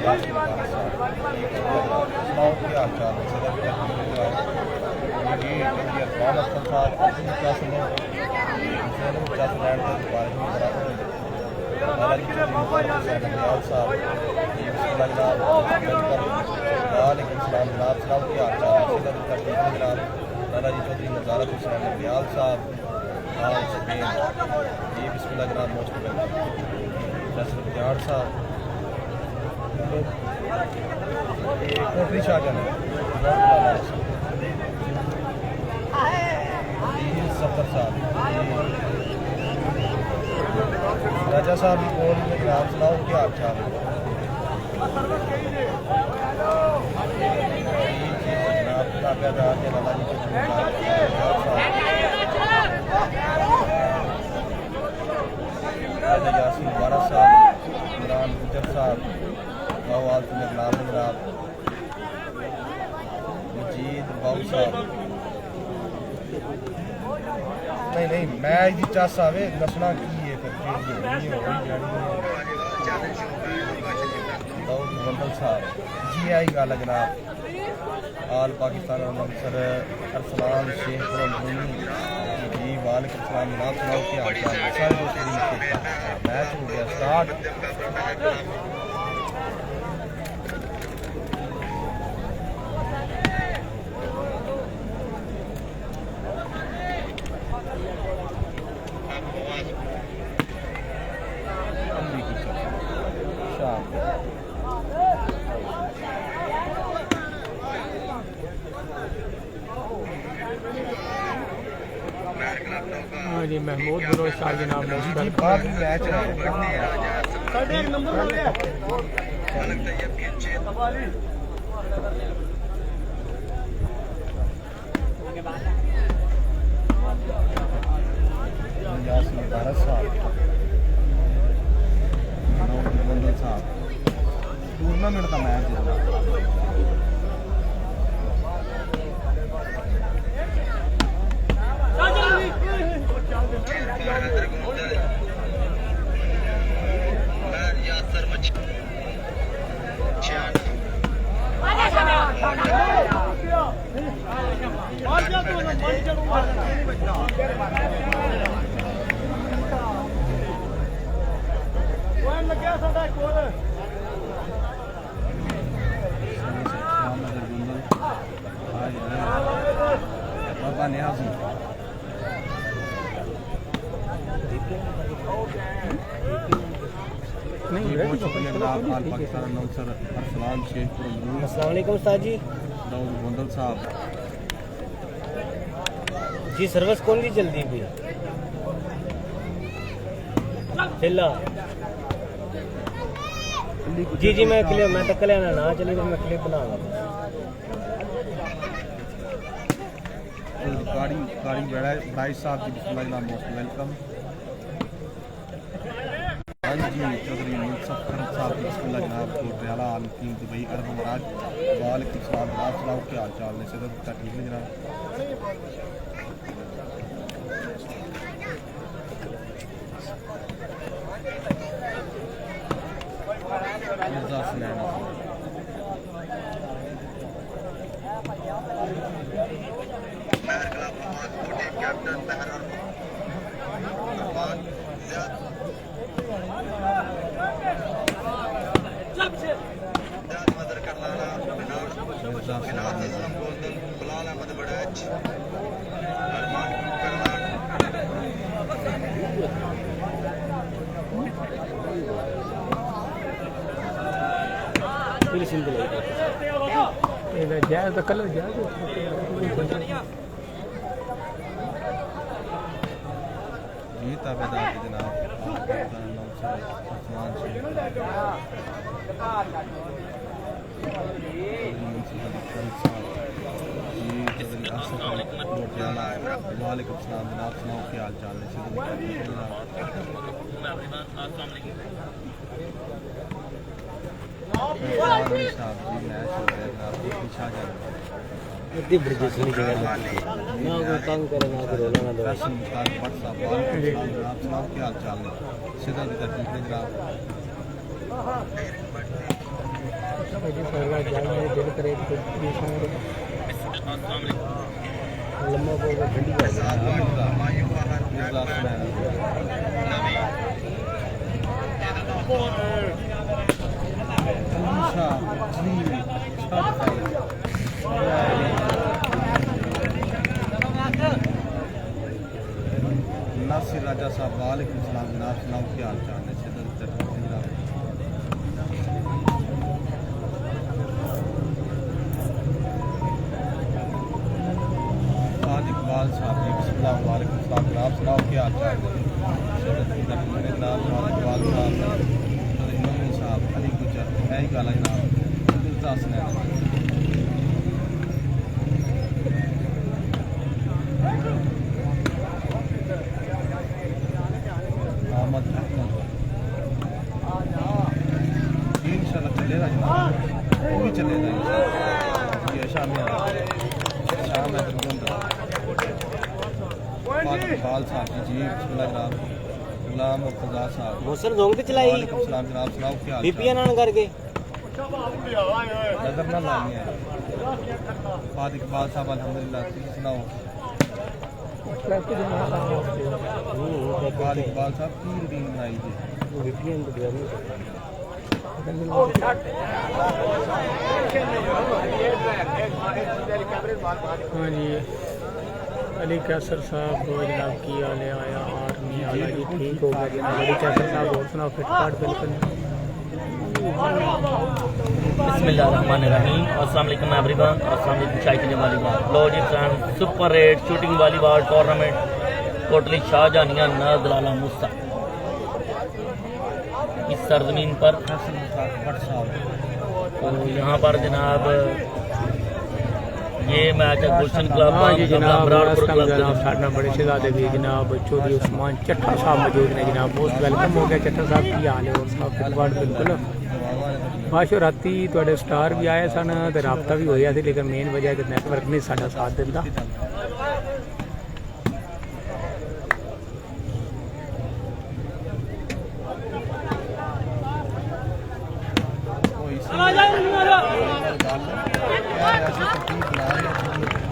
सुनाओ क्या हाल चाल है? लाला जी चौधरी नज़ारत हुसैन रियाल साहब ये बिस्मिल्लाह जनाब मोस्ट वेलकम फैसल बजाड़ साहब कोटरी शाहजहां सफर साहब राजा साहब भी कौन में जनाब सुनाओ क्या हाल चाल है? ताबेदार के लाला जी यासीन बारा साहब इमरान गुजर साहब गवाल नाम जनाब मजीद बाबू साहब नहीं मैच की चास आवे दसना की है फिर मंडल साहब जी आई गल जनाब आल पाकिस्तान अमृतसर अरसलान शेखपुर जी वालेकुम सलाम जनाब सुनाओ क्या हाल चाल है? सारे दोस्तों मैच हो गया स्टार्ट। हाँ जी महमूद बलोच साहब जनाब मैच भारत साहब टूर्नामेंट का मैच है अस्सलामुअलैकुम उस्ताद जी। गोंदल साहब जी सर्विस कौन सी जल्दी भी चिल्ला जी मैं क्लियर मैं तो कल ना चली तो मैं क्लिप बनाऊंगा गाड़ी बड़ाई साहब जी बिस्मिल्लाह जनाब मोस्ट वेलकम। हाँ जी चौधरी मुसफ़र साहब जी बिस्मिल्लाह जनाब कोटयाला आलमकीन दुबई अरब अमारात वालेकुम सलाम जनाब सुनाओ क्या हाल चाल है? सेहत ठीक है जनाब? मिर्जा सुनैन जायज़ तो कलर जायज़ ये ताबेदार जनाब वालेकुम सलाम जनाब सुनाओ क्या हाल चाल है? इतनी बड़ी सुनी जगह ना कोई तंग करे ना कोई रोला ना दे क्या हाल चाल है? सीधा भी ठीक है जनाब। जी सरवा जाए मेरे दिल करे तो लम्बा होगा ठंडी का नासिर राजा साहब वालेकुम सलाम जनाब, सुनाओ क्या हाल चाल है? इकबाल साहब जी बिस्मिल्लाह वालेकुम सलाम जनाब, सुनाओ क्या हाल चाल है? इकबाल साहब, इमामी साहब, अली गुजर, यही गल है जनाब। मोहम्मद इंशाल्लाह चलेगा जनाब, वो भी चलेगा इंशाल्लाह। शाम में शाम है इकबाल साहब जी बिस्मिल्लाह जनाब। गुलाम मुर्तज़ा साहब मोशन जोंग ते चलाई वालेकुम सलाम जनाब, सुनाओ क्या हाल बीपीएन ऑन करके नजर ना लानी है। फाद इकबाल साहब अल्हम्दुलिल्लाह, सुनाओ फाद इकबाल साहब की रूटीन बनाई जी? बीपीएन तो दिया नहीं हाँ जी अली कैसर साहब जनाब की आले आया आर्मी आला जी ठीक हो गया जनाब। अली कैसर साहब और सुनाओ फिटपाट बिल्कुल। बिस्मिल्लाहिर्रहमानिर्रहीम। अस्सलाम वालेकुम एवरीवन। अस्सलाम वालेकुम शायकीन वॉलीबॉल। लो जी friend, super 8 shooting volleyball tournament Kotli Shahjahania न दलाला मुस्ता इस सरजमीन पर तो यहाँ पर जनाब ये मैच है गुलशन क्लब हाँ जी जनाब बराड़पुर क्लब जनाब साढ़े बड़े शहजादे भी जनाब चौधरी उस्मान चट्टा साहब मौजूद ने जनाब। मोस्ट वेलकम हो गया चट्टा साहब की हाल है और सुनाओ फिटपाट बिल्कुल। बाशो राती थोड़े स्टार भी आए सन तो राबता भी होया सी लेकिन मेन वजह कि नैटवर्क नहीं साडा साथ दिंदा।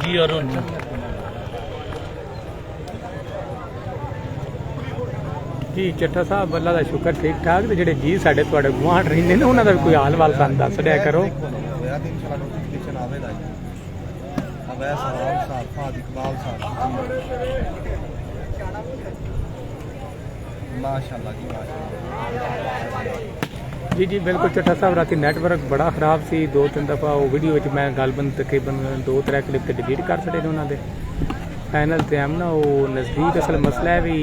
जी अरुण जी चट्टा साहब अल्लाह का शुक्र ठीक ठाक। तो जेडे जी साडे तुहाडे गुआंढ रहिंदे ने उन्हां दा भी कोई हाल वाल सानूं दस दिया करो। नोटिफिकेशन आवेगा जी। अवैस सलाम साहब, फाद इकबाल साहब माशाल्लाह जी माशाल्लाह। जी जी बिल्कुल चट्टा साहब राती नैटवर्क बड़ा खराब सी। 2-3 दफ़ा वो वीडियो में मैं गलबन तकरीबन 2-3 क्लिप तो डिलीट कर छड़े ने उन्होंने पैनल ते हम ना वो नज़दीक असल मसला है भी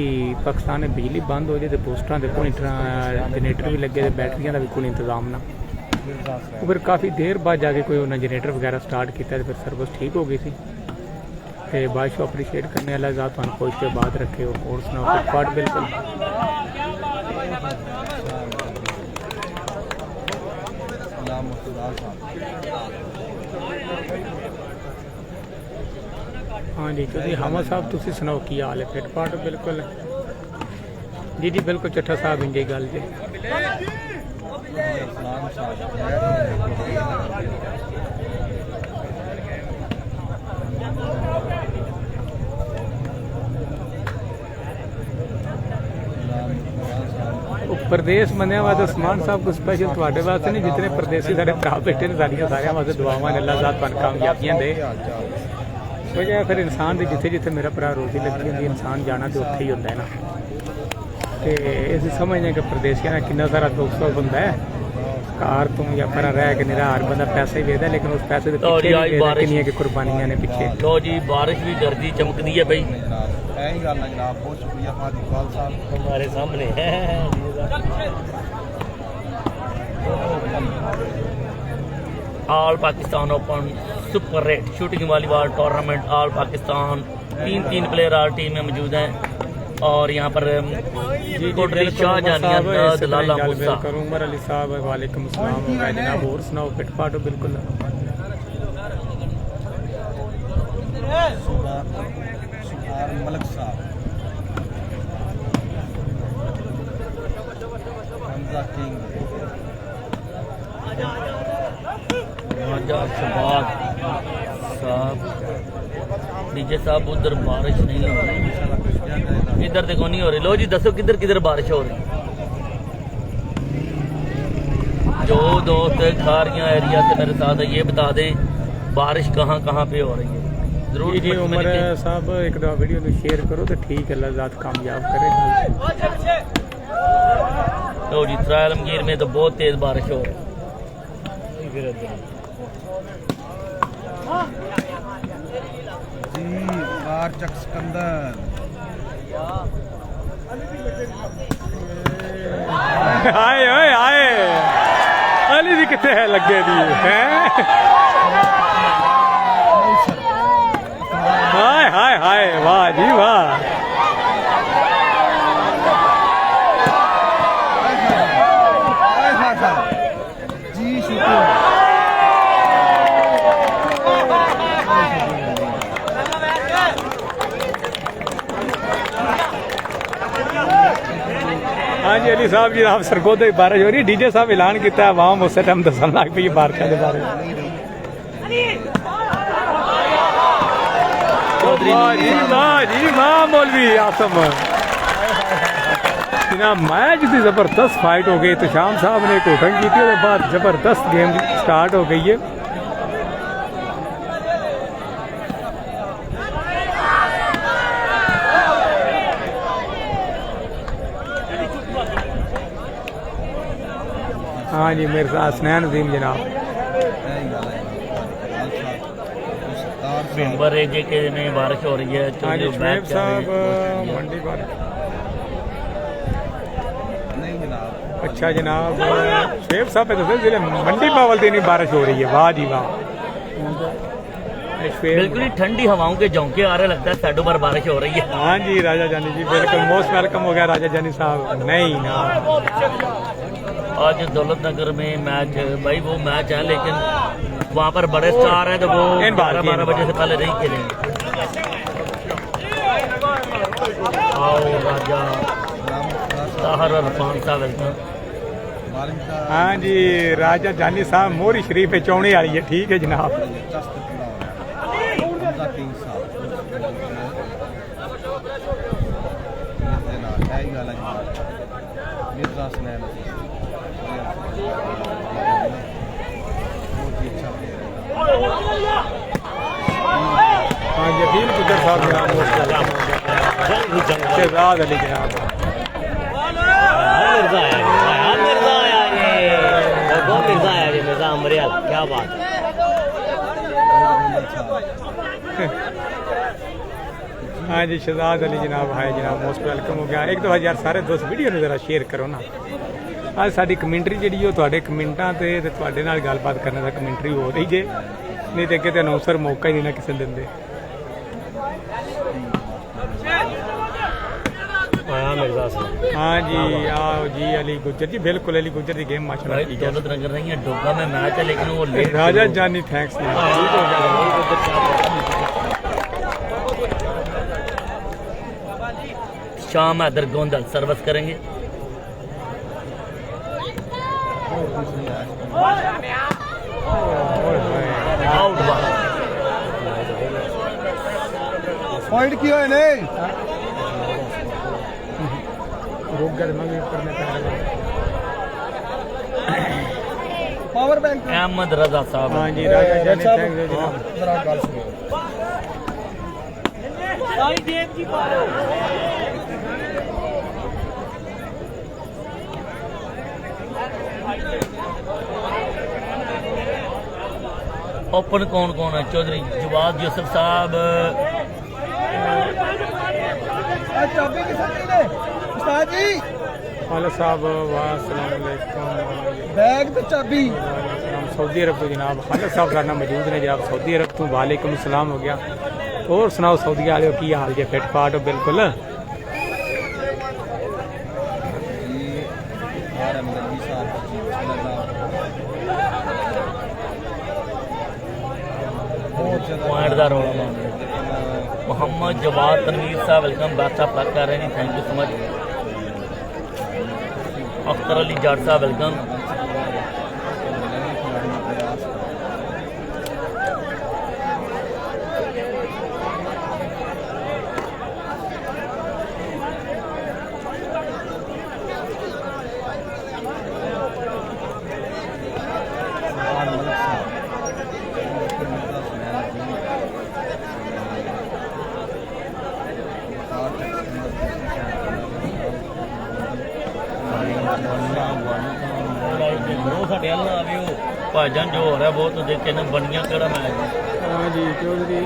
पाकिस्तान में बिजली बंद हो जाए तो पोस्टर के कोई जनरेटर भी लगे तो बैटरिया का भी कोई इंतजाम ना। फिर काफ़ी देर बाद जाके कोई उन्हें जनरेटर वगैरह स्टार्ट किया तो फिर सर्विस ठीक हो गई थी। तो बादशाह अप्रीशिएट करने वाला ज़ात तुम कोच के बाद रखे हो और सुनाओ फिटपाट बिल्कुल। हाँ जी चौधरी हामा साहब तुसी सुनाओ की हाल है? फिटपाट बिल्कुल। जी जी बिल्कुल चट्टा साहब इंजी गल जी। प्रदेश मनिया वास्ते उस्मान साहब को स्पेशल थोड़े वास्ते नहीं जितने प्रदेशी साढ़े भरा बैठे ने सारिया सारे वास्ते दुआवां ने अल्लाह साहब तुहानू कामयाबियां दे। वजह फिर इंसान की जिथे जिथे मेरा भरा रोजी लगी होंगी इंसान जाना तो उत्थे ही होंदा है ना। तो इस समझने कि प्रदेशियों का कितना सारा दुख सुख होंदा है कार तो या पर रह के निरा हर बंदा पैसे ही वेचदा लेकिन उस पैसे के पीछे कितनी की कुर्बानियां ने पीछे। लो जी बारिश भी गर्दी चमकदी है भाई। यही गल है जनाब, बहुत शुक्रिया फाद इकबाल साहब हमारे सामने है। All Pakistan open super 8 shooting volleyball tournament all Pakistan 3 player all team में मौजूद हैं और यहाँ पर कोटली शाहजहानिया दलाला मूसा उमर अली साहब वालेकुम अस्सलाम जनाब और सुनाओ फिटपाट बिल्कुल। मलक साहब हमजा किंग राजा शबाज साहब डीजे साहब उधर बारिश नहीं हो रही, इधर देखो नहीं हो रही। लो जी दसो किधर किधर बारिश हो रही। जो दोस्त खारियां एरिया से मेरे साथ है ये बता दें बारिश कहाँ कहाँ पे हो रही है। जरूर जी उमर साहब एक दो वीडियो में शेयर करो तो ठीक है, अल्लाह ज़ात कामयाब करे। तो जी आलमगीर में तो बहुत तेज बारिश हो रही है। जी कारचक सिकंदर आए ओए आए अली जी कितने है लगे दी हैं। हाय हाय हाय वाह जी वाह। जी शुक्र। हाँ जी अली साहब जी आप सरगोदे बारिश हो रही है। डीजे साहब ऐलान किया है आवाम उस टाइम दसन लग पी बारिश के बारे में। वाह जी वाह मौलवी आसम जनाब मैच की जबरदस्त फाइट हो गई। तो शाम साहब ने कोठन की थी, उसके बाद जबरदस्त गेम स्टार्ट हो गई है। हाँ जी मेरे साथ हसनैन नजीम जनाब मेंबर एजे के में बारिश हो रही है। हाँ जी शुएब साहब मंडी पर। अच्छा जनाब शुएब साहब तो जिले मंडी पावलदीनी बारिश हो रही है। वाह जी वाह। बिल्कुल ही ठंडी हवाओं के झोंके आ रहे, लगता है साइडों पर बारिश हो रही है। हाँ जी राजा जानी जी बिल्कुल मोस्ट वेलकम हो गया राजा जानी साहब। नहीं ना आज दौलत नगर में मैच भाई वो मैच है, लेकिन वहाँ पर बड़े स्टार हैं तो वो 12 बजे से पहले नहीं खेलेंगे। आओ राजा ताहर अरफान साहब वेलकम। हाँ जी राजा जानी साहब मोरी शरीफ पे चौने आ रही है। ठीक है जनाब। हाँ जी अदील गुजर साहब शहजाद अली जनाब। मिर्जा अमरियाल क्या बात है। हाँ जी शहजाद अली जनाब है जनाब मोस्ट वेलकम हो गया। एक दफा यार सारे दोस्त वीडियो ने जरा शेयर करो ना। आज साड़ी कमेंट्री जी थोड़े कमेंटा से गलबात करने का कमेंट्री हो रही जे, नहीं तो अगे अनाउंसर मौका ही नहीं ना किसी देंगे। हाँ जी आओ जी अली गुजर जी बिल्कुल अली गुजर की गेम माशाल्लाह ठीक है। दौलत नगर नहीं है डोगा में मैच है, लेकिन वो लेट राजा जानी थैंक्स ठीक हो गया। शाम हैदर गोंदल सर्विस करेंगे। आउट बॉल पॉइंट किया है नहीं रुक गए मैं करने पावर बैंक। अहमद रजा साहब। हाँ जी राजा जानी थैंक्स जनाब। जरा गल सुनो। ओपन कौन कौन है? चौधरी जवाद यूसुफ साहब, चाबी किसने ने उस्ताद जी? खालिद साहब वाह अस्सलाम वालेकुम। बैग तो चाबी सऊदी अरब तो जनाब खालिद साहब का नाम मौजूद ने जनाब सऊदी अरब तो वालेकुम सलाम हो गया। और सुनाओ सऊदी वाले की हाल जे फिट फाट हो बिल्कुल। पॉइंट का रोड़ा मोहम्मद जवाद तनवीर साहब वेलकम बैक साहब बात कर रहे हैं। Thank you so much. Akhtar Ali Jat साहब वेलकम। भाईजान जो हो रहा है वो तो देखे ना बढ़िया कड़ा मैच है। हाँ जी चौधरी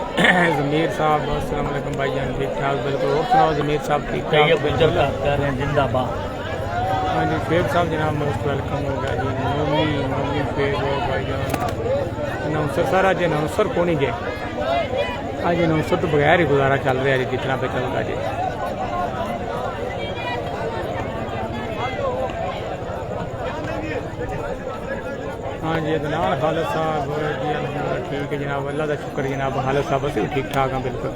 ज़मीर साहब अस्सलाम वालेकुम भाईजान, ठीक ठाक बिल्कुल। और सुनाओ ज़मीर साहब ठीक ठाक? तैयब गुज्जर बात कर रहे हैं, जिंदाबाद। हाँ जी फेब साहब जनाब मोस्ट वेलकम हो गया जी। नौमी फेब हो भाईजान। नौसर सर अज नौसर को नहीं गए, अज नौसर तो बगैर ही गुजारा चल रहा जी, जितना पे चलता जी। हाँ जी अदनान खालिद साहब जी अल्हम्दुलिल्लाह ठीक है जनाब, अल्लाह का शुक्र जनाब। खालिद साहब असी ठीक ठाक हाँ बिल्कुल।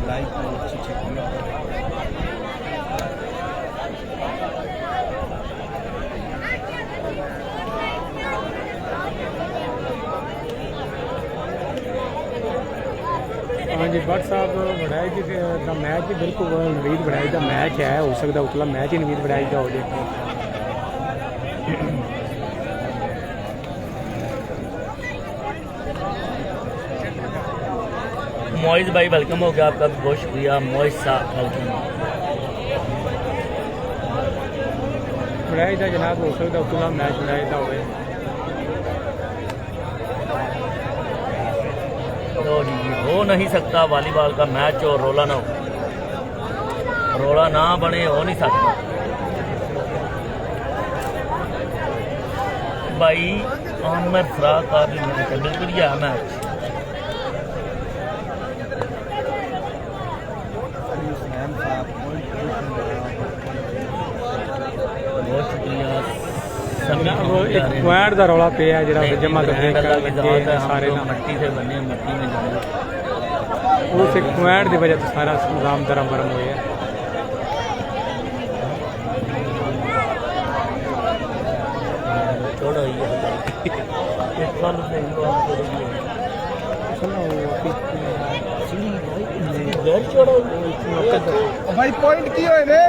लाइक अच्छे हाँ जी भट्ट साहब वड़ाई जी का मैच ही बिल्कुल नवीद वड़ाई का मैच है, हो सकता उतला मैच ही नवीद वड़ाई का हो जाए। मोइज भाई वेलकम हो गया आपका, बहुत शुक्रिया मोइज साहब वेलकम। वड़ाई का जनाब हो सकता उतला मैच वड़ाई का हो। हो नहीं सकता वॉलीबॉल का मैच और रोला ना हो, रोला ना बने, हो नहीं सकता भाई। आमिर फराक का भी मैच है, बिल्कुल ये है मैच। हुसैन साहब बहुत शुक्रिया। वो एक पॉइंट का रौला पे है जरा जमा लगे सारे ना मट्टी से बने, मट्टी में जाए उस एक पॉइंट की वजह से सारा निजाम धर्म भरम हुए है। छोड़ो ये भाई पॉइंट की होए ने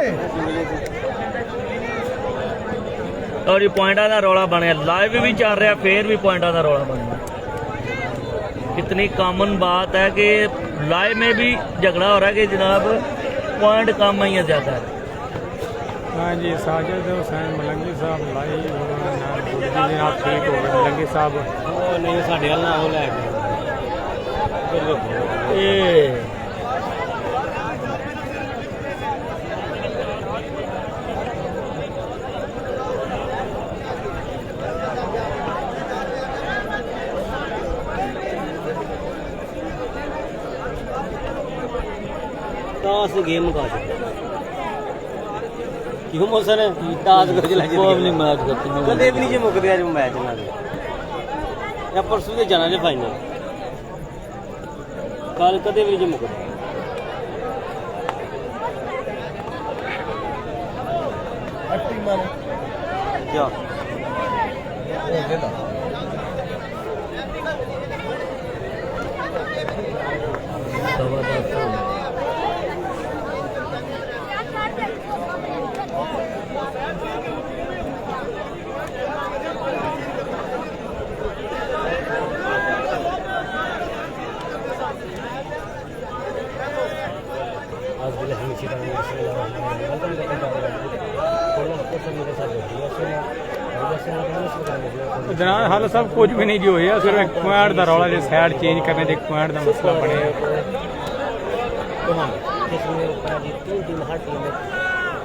और ये पॉइंटा का रौला बने, लाइव भी चल रहा फिर भी पॉइंटा का रौला बने। कितनी कॉमन बात है कि लाइव में भी झगड़ा हो रहा है कि जनाब पॉइंट कम ही है ज़्यादा है। हाँ जी साजिद हुसैन मलंगी साहब लाइव जनाब ठीक हो गए। मलंगी साहब नहीं साढ़े वाल ना वो लैके टास गेम मुका क्यों मौसम है टास कर चला नहीं मैच खत्म कदे भी नहीं जे मुकदे अज मैच ना या परसों ते जाना जे फाइनल कल कदे भी नहीं जे मुकदे हट्टी मारो क्या हो गया जनाब हाल सब कुछ भी नहीं जो है, सिर्फ एक पॉइंट का रौला जो साइड चेंज करने एक पॉइंट का मसला बने।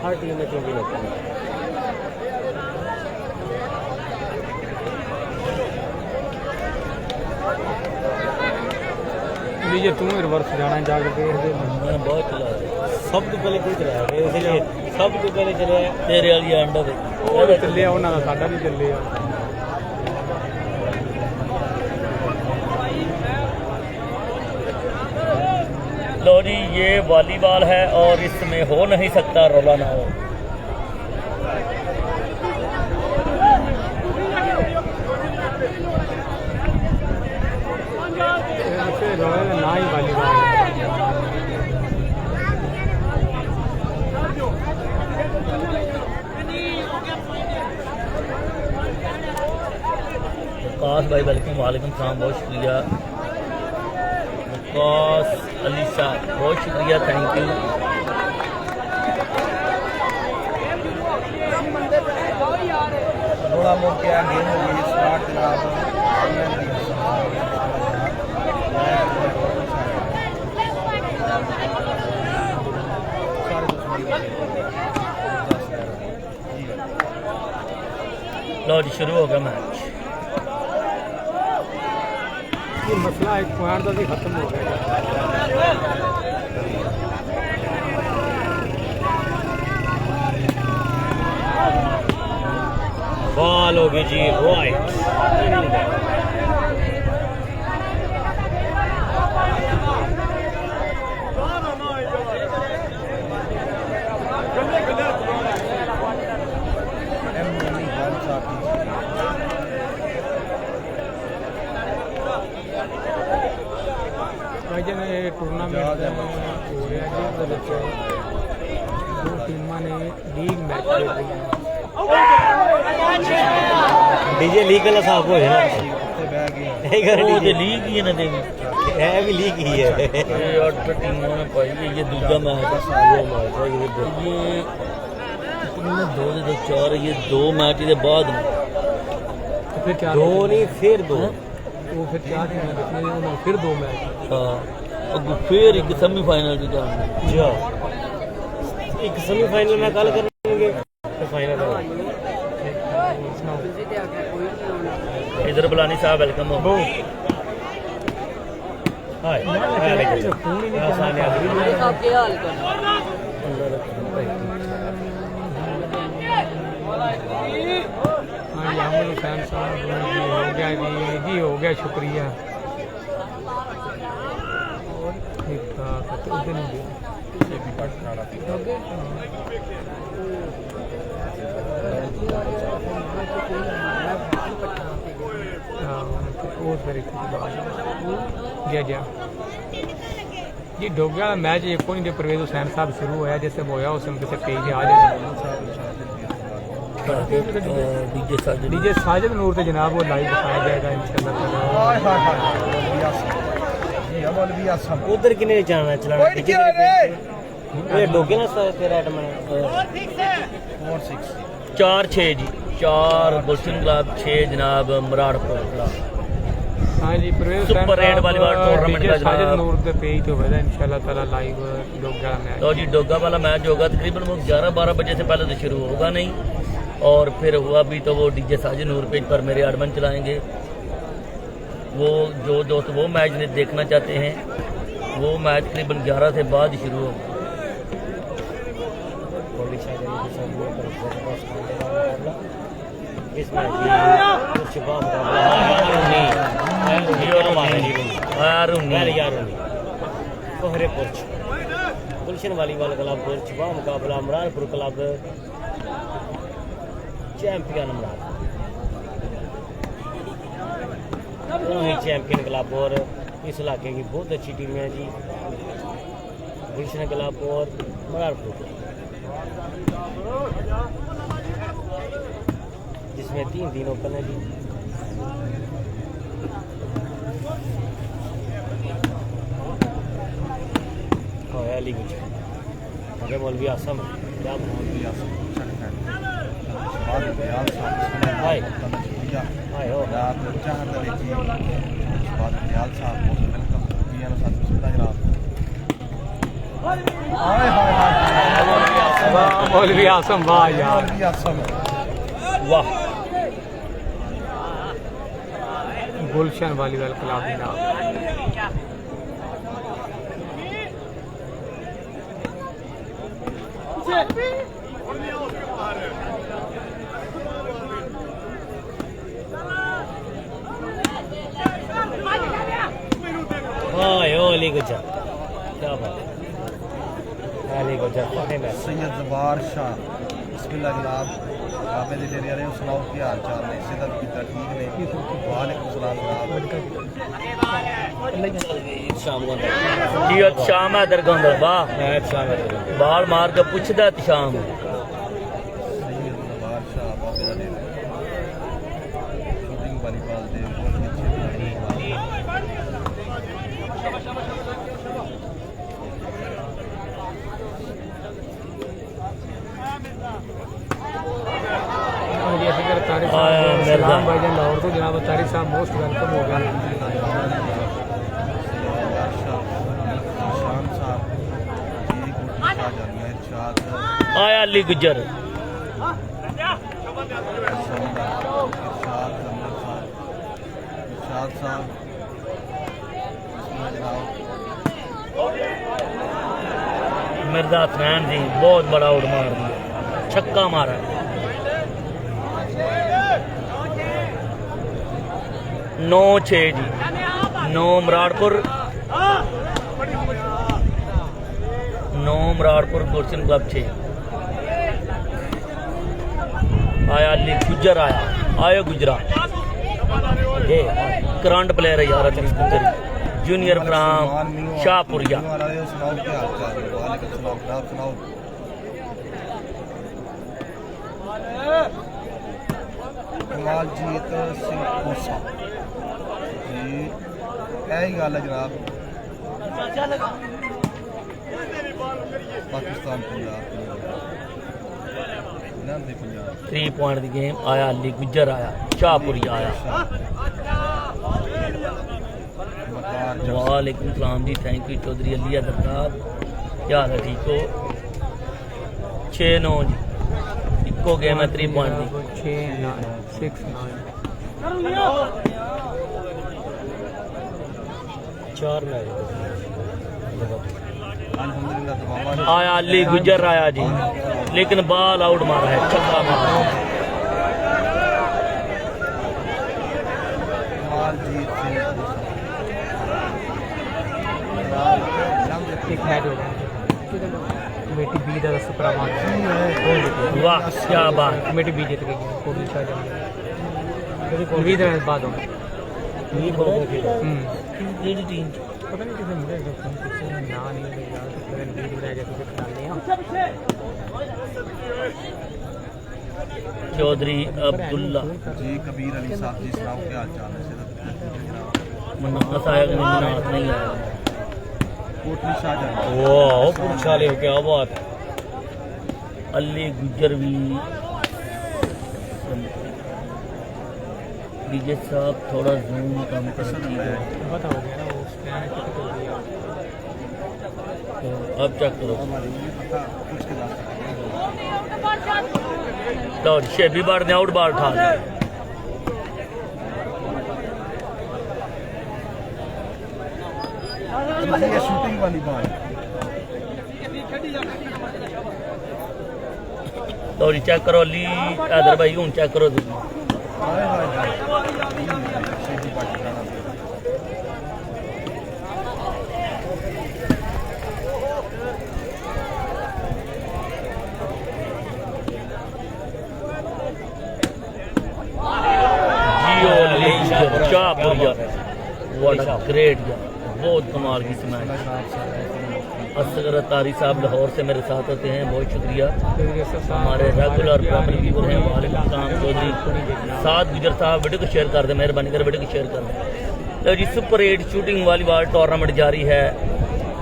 हर टीम में चेंज होता है। लीजिए तू रिवर्स जाना जाके देख दे। मैं बहुत चला सब तो पहले कोई चलाया इसलिए सब तो पहले चले तेरे वाली अंडा दे ਉਹ ਚੱਲਿਆ ਉਹਨਾਂ ਦਾ ਸਾਡਾ ਨਹੀਂ ਚੱਲਿਆ। लो जी ये वॉलीबॉल है और इसमें हो नहीं सकता रोला ना हो। ना ही वॉलीबॉल विकास भाई वेलकम, वालेकुम सलाम, बहुत शुक्रिया विकास। अलीसा, बहुत शुक्रिया, थैंक यू। थोड़ा मोड़ के गेम हो गई स्टार्ट जनाब। लो जी शुरू हो गया मैच। ये मसला एक पॉइंट का भी खत्म हो गया। बॉल हो गई जी राइट। टूर्नामेंट हो रहा है जी, दो टीमां ने लीग मैच खेल रही हैं। डीजे लीग वाला साफ हो जाना वो तो लीग ही है ना देवी, है भी लीग ही है। ये 8 टीमों ने पाई है, ये दूसरा मैच है। ये कितने 2 से 4, ये 2 मैच के बाद तो फिर क्या दो नहीं फिर दो, वो फिर क्या टीमें देखने उन्होंने फिर 2 मैच। हाँ फिर एक सेमीफाइनल की जाएंगे। जो एक सेमीफाइनल में कल करेंगे तो फाइनल इधर बुलानी साहब वेलकम हो। हाय हुसैन साहब जी हो गया जी हो गया शुक्रिया। ठीक ठाक तो उधर नहीं जी डोगे वाला मैच एक नहीं परवेज हुसैन साहब शुरू होया जैसे होया उस समय किसी पेज आ जाए डीजे साजिद नूर तो जनाब वो लाइव दिखाया जाएगा इंशाल्लाह। उधर किने जाना चलाना ये डोगे ना तेरा आइटम 4-6 जी, 4 गुलशन क्लब, 6 जनाब मराड़पुर क्लब। हाँ जी परवेज सुपर रेड वाली बार टूर्नामेंट का साजिद नूर के पेज तो होगा इंशाल्लाह ताला लाइव डोगा मैच। तो जी डोगा वाला मैच होगा तकरीबन वो 11-12 बजे से पहले तो शुरू होगा नहीं, और फिर हुआ भी तो वो डीजे साजिद नूर पेज पर मेरे एडमन चलाएंगे। वो जो दोस्त वो मैच देखना चाहते हैं वो मैच तकरीबन 11 से बाद ही शुरू होगा। गुलशन वालीबाल क्लब छुपा मुकाबला इमरानपुर क्लब चैंपियन इमरान, दोनों ही चैंपियन क्लब और इस इलाके की बहुत अच्छी टीम है जी। गुलशन क्लब और इमरानपुर जिसमें 3 ओपन है जी। अली कुछ अगर मौलवी आसम क्या मौलवी आसम हाय हाय हो मौलवी आसम वाह यार वाह। गुलशन वालीबाल क्लब जनाब अली गुजा क्या बात है। अली गुजा सैयद जवार शाह बिस्मिल्लाह जनाब आपे दे डेरे वाले सुनाओ की हाल चाल ने सेहत कितना ठीक ने वालेकुम सलाम जनाब शाम को जी शाम है दर गंदल वाह मैच शाम है बाल मार के पूछदा शाम सैयद जवार शाह बाबे दा डेरे शूटिंग वालीबाल दे बहुत अच्छे सलाम भाईजान लाहौर तो जनाब तारिक साहब मोस्ट वेलकम हो गया। शान साहब जी कोटली शाहजहां इरशाद आया अली गुजर इरशाद साहब जनाब मिर्जा हसनैन जी बहुत बड़ा आउट मार दिया, छक्का मारा। 9-6 जी, 9 मराड़पुर कोचिंग क्लब 6। आया अली गुजर आया गुजरा ये करंट प्लेयर है यार अली गुजर, जूनियर फ्राम शाहपुरिया। कमालजीत सिंह खोसा जी यही गल है जनाब पाकिस्तान पंजाब 3 पॉइंट की गेम। आया अली गुजर आया शाहपुरिया आया। वालेकुम सलाम जी, थैंक यू चौधरी अली दरदार, क्या हाल है, ठीक हो? 6-9 जी, इको गेम है 3 पॉइंट की। 4 मैच आया अली गुजर आया जी, लेकिन बॉल आउट मारा है, छक्का मारा है। एक मैच हो गया कमेटी बी का सुपरामान, वाह क्या बात, कमेटी बी जीत गई कोटली शाहजहां 20 रन बाद हो गए। केड़ी टीम पता नहीं किसे मिले ना नहीं है यार, तो फिर लीड में रह जाए तो खिलाने हैं। चौधरी अब्दुल्ला जी कबीर अली साहब जी सलाम, क्या हाल चाल है? मनास आया कि नहीं? मनास नहीं आया। कोटली शाहजहां वाह पुरछाले क्या बात। अली गुजर भी डीजे साहब थोड़ा जूम कम कर दीजिए। पता हो गया ना वो स्कैन टिकट हो गया। तो अब चेक करो। कुछ के दास तो शेबी बार ने आउट बार उठा लिया। ये शूटिंग वाली बात तो चेक करो अली हैदर भाई, हूँ चेक करो तुम। ग्रेट, बहुत कमाल की स्मैश। असगर तारी साहब लाहौर से मेरे साथ होते हैं, बहुत शुक्रिया। हमारे रेगुलर प्राइमरी व्यूअर हैं, वालेकुम सलाम। चौधरी साथ गुजर साहब वीडियो को शेयर कर दें, मेहरबानी कर वीडियो को शेयर कर दें। तो जी सुपर 8 शूटिंग वॉलीबॉल टूर्नामेंट जारी है,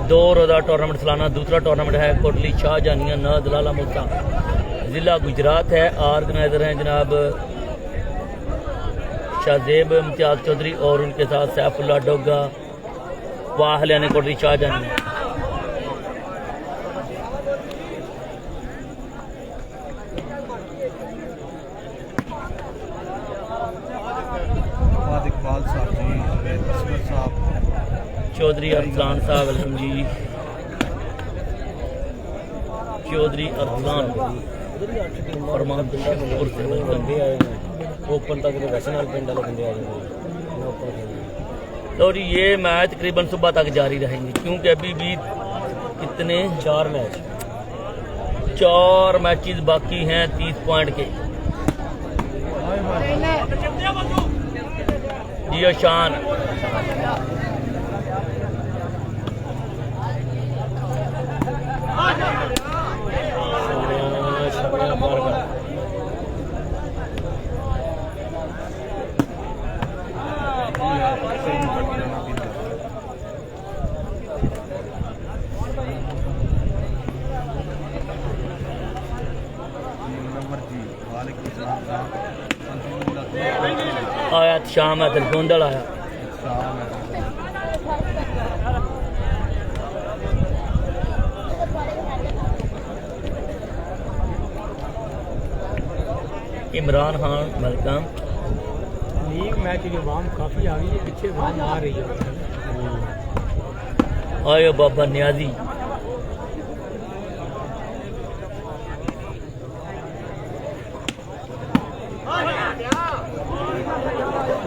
2 रोज़ा टूर्नामेंट सालाना। दूसरा टूर्नामेंट है कोटली शाहजहां न दलाला मुल्ता, ज़िला गुजरात है। ऑर्गेनाइजर हैं जनाब शाहजेब इम्तियाज चौधरी और उनके साथ सैफुल्ला डोगा वाहलिया ने कोटली शाहजहां। इकबाल साहब जी, असगर साहब, चौधरी अरसलान साहब वेलकम जी। चौधरी अरसलान फरमान शेखपुर से वेलकम। ओपन तक नेशनल पिंड वाले बंदे आ जाएंगे। तो जी ये मैच तकरीबन सुबह तक जारी रहेंगे, क्योंकि अभी भी कितने 4 मैचेस बाकी हैं 30 पॉइंट के। जियो शान नंबर जी वालेकुम सलाम। आया शाम है गोंदल आया शाम है Imran Khan welcome. League match की वाम काफ़ी आ गई है, पीछे वाम आ रही है। आयो बाबा न्याजी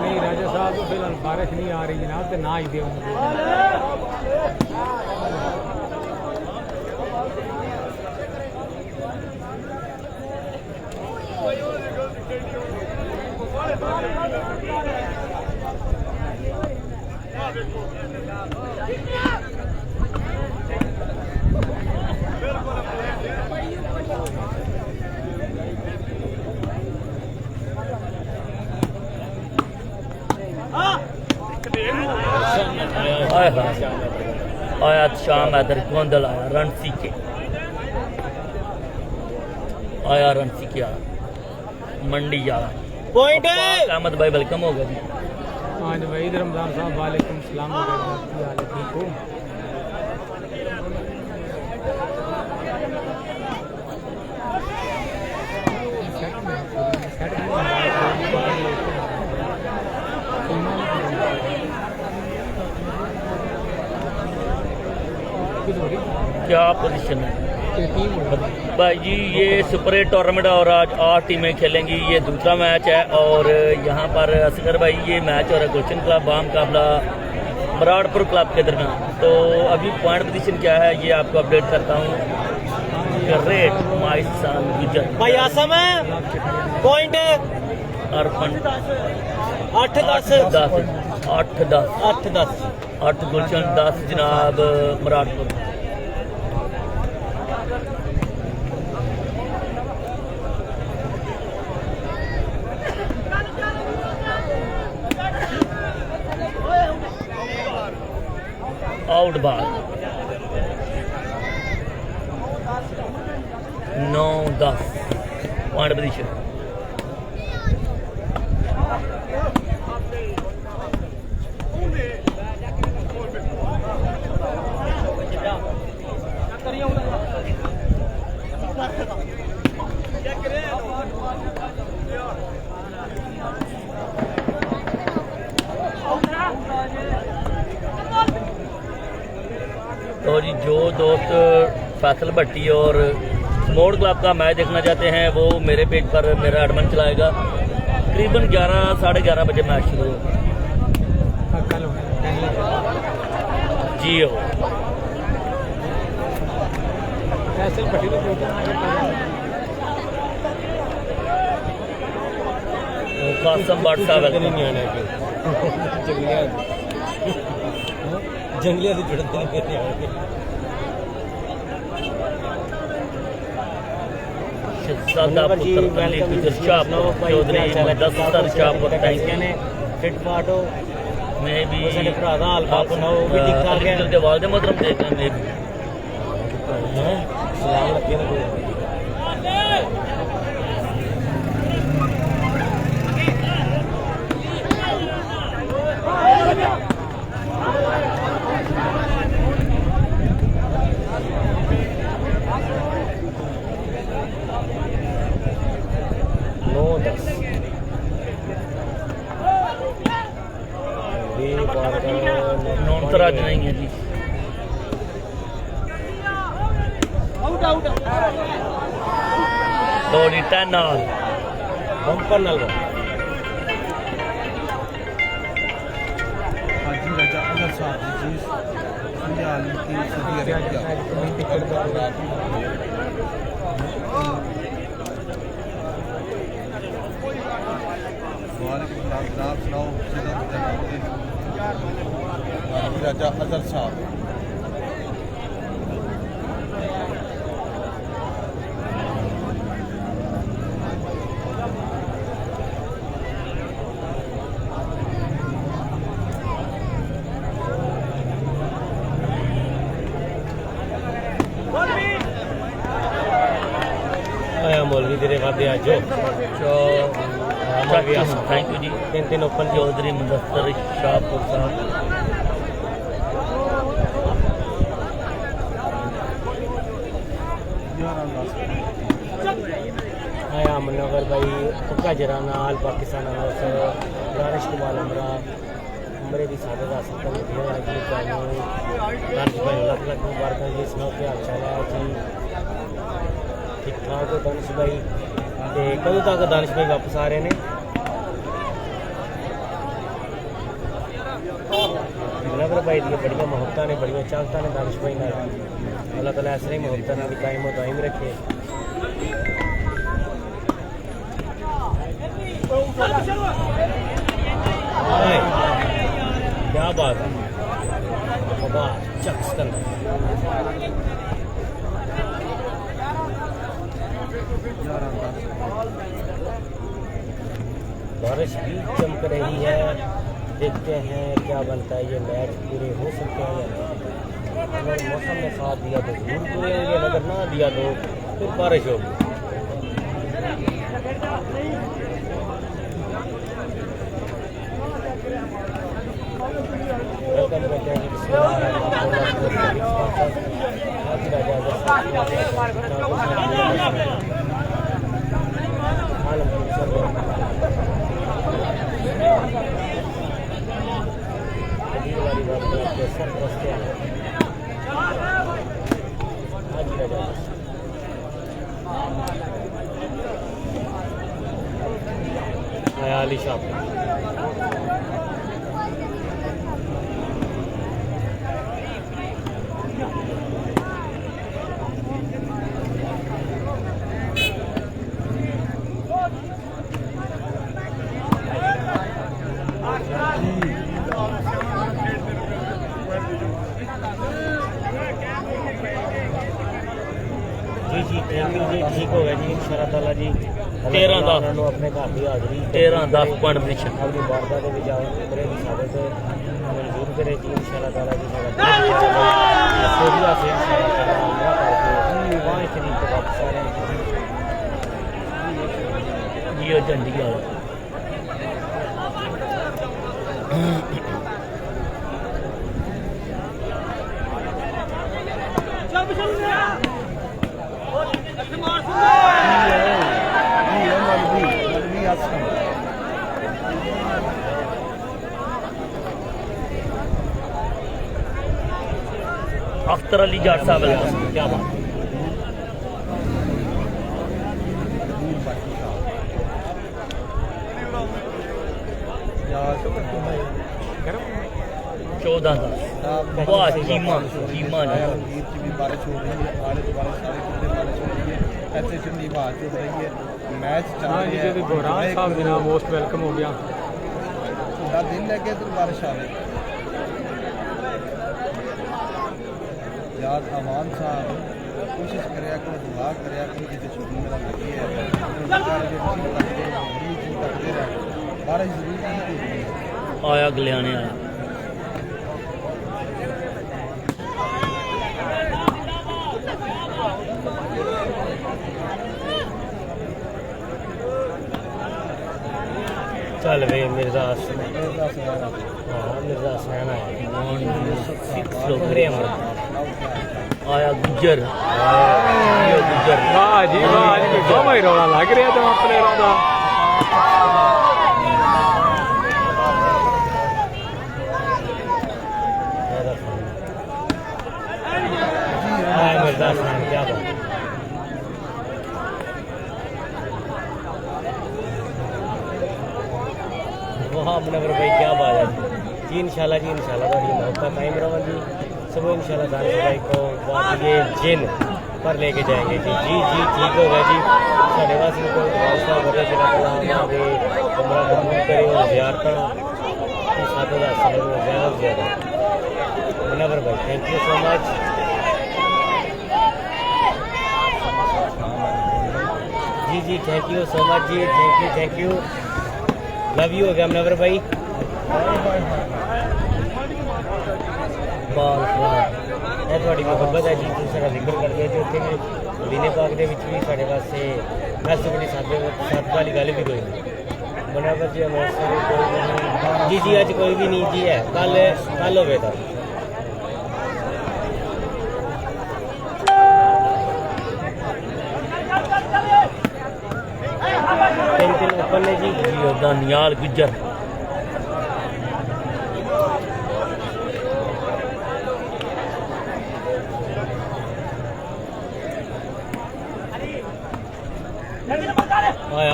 नहीं राजा साहब तो फिलहाल बारिश नहीं आ रही जनाब, तो ना ही दे आया शाम हैदर गोंदल आया रन सीखे आया रन सीखे आया मंडी आया पॉइंट अहमद भाई वेलकम हो गया जी। हाँ जी वहीद रमजान साहब वालेकुम सलाम। ठीक हो क्या पोजीशन है भाई जी? ये सुपर 8 टूर्नामेंट और आज 8 टीमें खेलेंगी। ये दूसरा मैच है और यहाँ पर असगर भाई ये मैच और गुलशन क्लब बाम मुकाबला मराड़पुर क्लब के दरमियान। तो अभी पॉइंट पोजीशन क्या है ये आपको अपडेट करता हूँ। ग्रेट माइसान गुजर भाई आसम है पॉइंट अर्पण 8-10 8 गुलशन 10 जनाब मराड़पुर। आउट बाल 9-10 पॉइंट पोजीशन। तो जी जो दोस्त फैसल भट्टी और स्मोर्ड क्लब का मैच देखना चाहते हैं वो मेरे पेज पर मेरा एडमिन चलाएगा। करीबन 11 साढ़े 11 बजे मैच शुरू होगा जी। हो कासम भट्ट साहब जंगलिया से जुड़ते हैं शहजादा पुत्र अली गुजर शाह चौधरी मुदस्सर शाह ने फिट फाटो मैं भी उसने भरा दा हलवा बनाओ भी ठीक ठाक है के वालदे मोहतरम देखना मैं भी सलाम रखिए ना नॉन तराज नहीं है जी। थोड़ी 10 ऑल बम्पर नल हाजी राजा अनवर साहब जी फिलहाल की सऊदी अरेबिया। वालेकुम सलाम जनाब, सुनाओ हाजी राजा अजहर साहब। आया मौलवी तेरे वादे आज thank you ji. 3 open Chaudhry Mudassar Shahpur sahab. अमनगर भाई पक्का जराना आल पाकिस्तान दानिश कुमार उमरा उमरे की साढ़े 10 तक दानिश भाई लख लख मुबारक जी। सुनाओ क्या हाल चाल है जी? ठीक ठाक हो दानिश भाई? तो कदों तक दानिश भाई वापस आ रहे हैं? नगर भाई दी बड़िया मोहब्बत ने बड़िया चाहता ने दानिश भाई ने। अल्लाह ताला ऐसे ही मोहब्बत ने कायम व दायम रखे। क्या बात है चक्स कर बारिश भी चमक रही है। देखते हैं क्या बनता है। ये मैच पूरे हो सकते हैं या नहीं। अगर मौसम ने साथ दिया तो जरूर पूरे होंगे, अगर ना दिया तो फिर बारिश होगी। वेलकम करते हैं अली शाह। जी थैंक यू जी। ठीक हो गया जी इंशाअल्लाह ताला जी। 13-10 अपने घर की हाजरी 13-10 पॉइंट पोजीशन अपनी वारदा के विच उमरे की सादत मंजूर करे जी इंशाअल्लाह ताला जी। सोडिया से इंशाअल्लाह ताला उमरा करके वहाँ शरीफ को वापस आ रहे हैं जी। ये झंडी वाला अख्तर अली जाट साहब क्या बात। चौदह वाह चीमा चीमा भी बारिश हो रही है। आले दुआले सारे कितने बारिश हो रही है। ऐसे ठंडी हवा चल रही है। मैच चल रहा है। गोरान साहब जनाब मोस्ट वेलकम हो गया। दिन लगे तो बारिश आ गई। याद अमान साहब कोशिश करे दुआ करे जिसे छुट्टी मेरा लगी है बारिश जरूर आया गलियाने आया। चल वे मिर्जा हसनैन आया गुजर गुजर। वाह जी वाह जी भाई रोना लग रहा था अपने रोदा। मिर्जा हसनैन क्या बात। वहाँ मनवर भाई क्या बात है जी। इंशाल्लाह जी इंशाल्लाह थोड़ी मोहब्बत कायम रहेगी। सब इंशाल्लाह दानिश भाई को ये जिन पर लेके जाएंगे जी। जी जी ठीक हो गया जी। साढ़े वासी को उमरा कबूल करे और ज़ियारत 7,000 ज़्यादा ज़्यादा। मनवर भाई थैंक यू सो मच। जी जी थैंक यू सो मच जी। थैंक यू लव यू हो गया मनवर भाई। ਇਹ ਤੁਹਾਡੀ ਮੁਹੱਬਤ ਹੈ ਜੀ। ਤੁਸੀਂ ਸਾਡਾ ਜ਼ਿਕਰ ਕਰਦੇ ਹੋ ਉੱਥੇ ਵੀ ਮਦੀਨੇ ਪਾਕ ਦੇ ਵਿੱਚ ਵੀ ਸਾਡੇ ਵਾਸਤੇ ਬੈਸਟ ਬੜੀ ਸਾਦੇ ਵਾਲੀ ਗੱਲ ਵੀ ਕੋਈ ਨਹੀਂ। मुनव्वर जी हमें जी अज कोई भी नहीं जी है कल होवे तो तीन ओपन ने जी दानियाल गुज्जर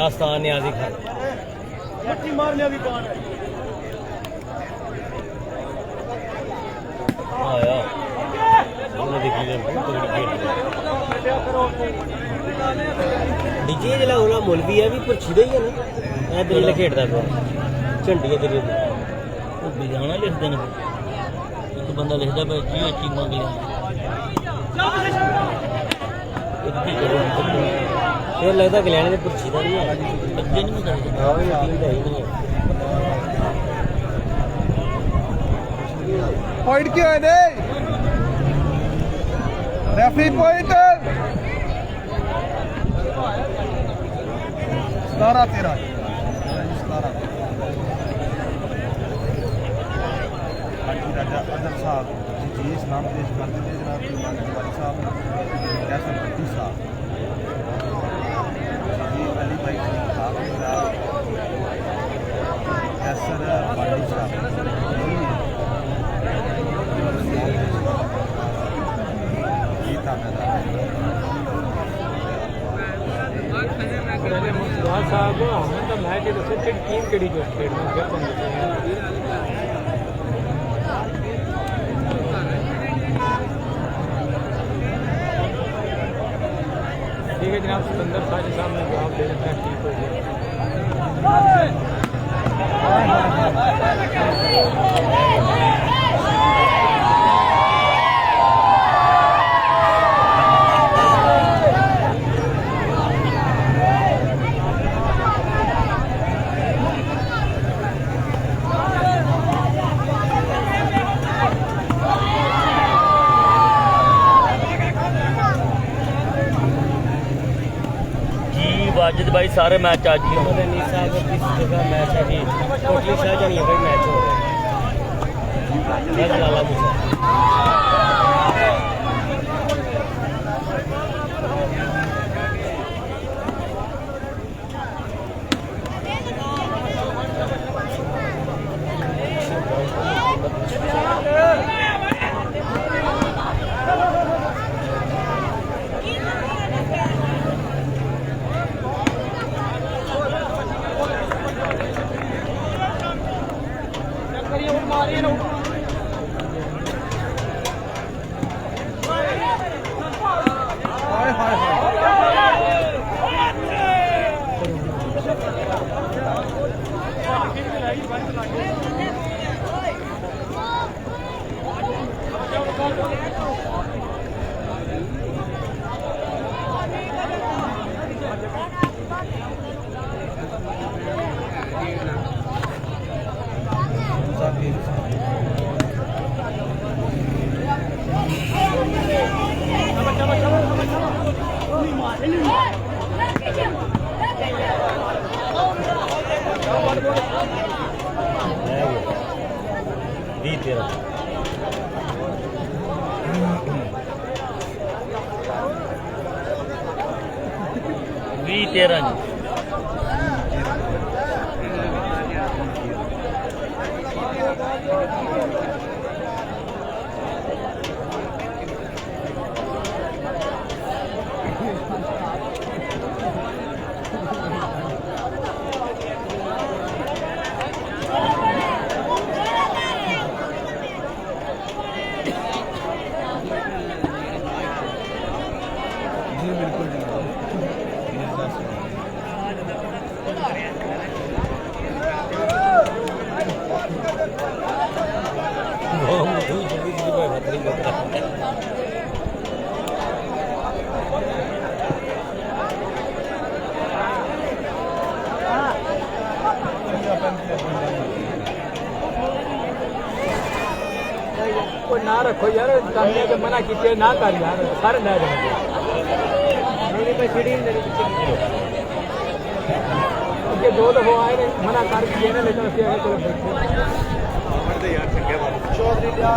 आस्तान न्याजी खान आया डीजे जिला होना मुल भी है भी पुरछी ही है ना ए दलील खेड़दा पिया झंडियां दलील बजाना लिखते हैं एक बंदा लिखता पे जी चीमा गया फिर लगता गलैने की पुरछी का नहीं है अगे नहीं करते हाँ भी टीम तो है ही नहीं है पॉइंट क्यों है ने रेफरी पॉइंट 17-13 राजा अजहर साहब जी इस्लाम पेश करते थे जनाब वाली साहब कैसर भट्टी साहब जी अली भाई साहब कैसर भट्टी साहब ये था साहब हमें तो मैच टीम केड़ी जो ठीक है जनाब सिकंदर साजिद साहब ने जवाब दे रखा है ठीक हो वाजिद भाई सारे मैच आज ही मोहम्मद अनीस साहब किस जगह मैच है जी कोटली शाहजहां भाई मैच हो रहा है लाला मूसा ना रखो यार के मना कीते ना कर यार सारे ले जाओ ਅੱਗੇ 2 ਦਫਾ ਆਏ ਨੇ ਮਨਾ ਕਰ ਕੇ ਨੇ ਲੇਕਿਨ ਅਸੀਂ ਆਗੇ ਚਲੋ ਬੈਠੇ ਚੌਧਰੀ ਲਿਆ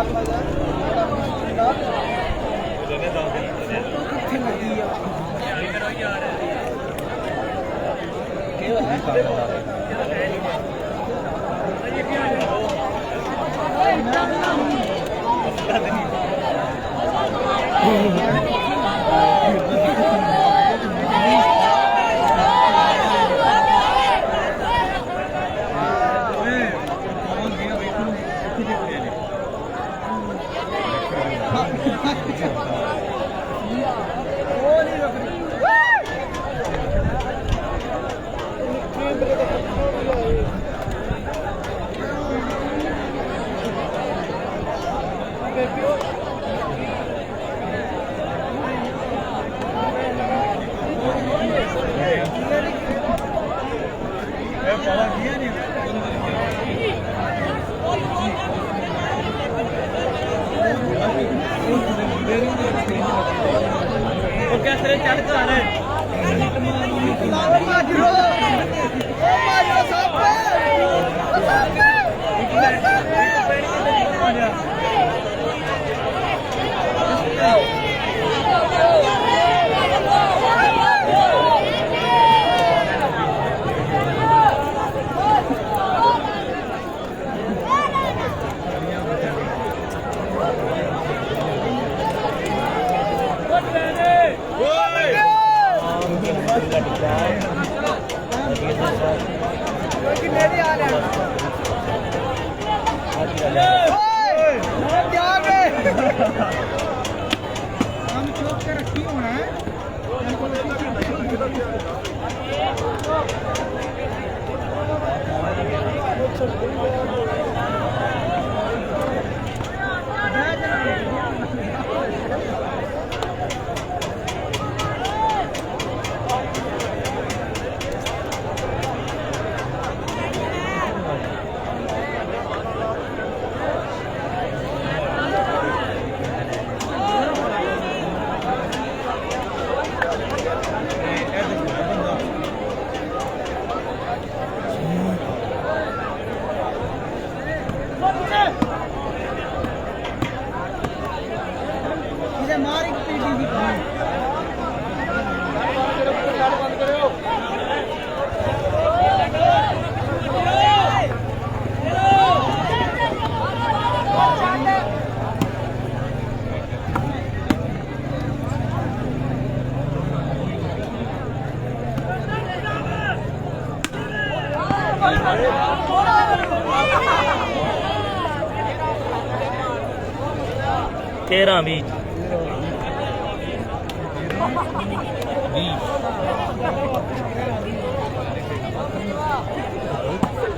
तेरह भी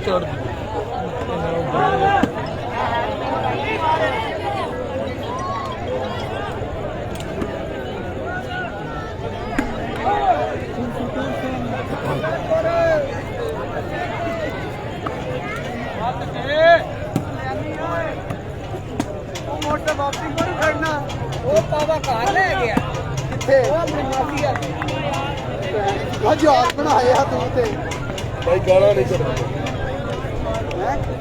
छोड़ मोटर वापसी को नहीं करना वो पावा घर ले गया किथे वो अपनी माफी है जहाज बनाया तू ते भाई गाना नहीं चढ़ना हैं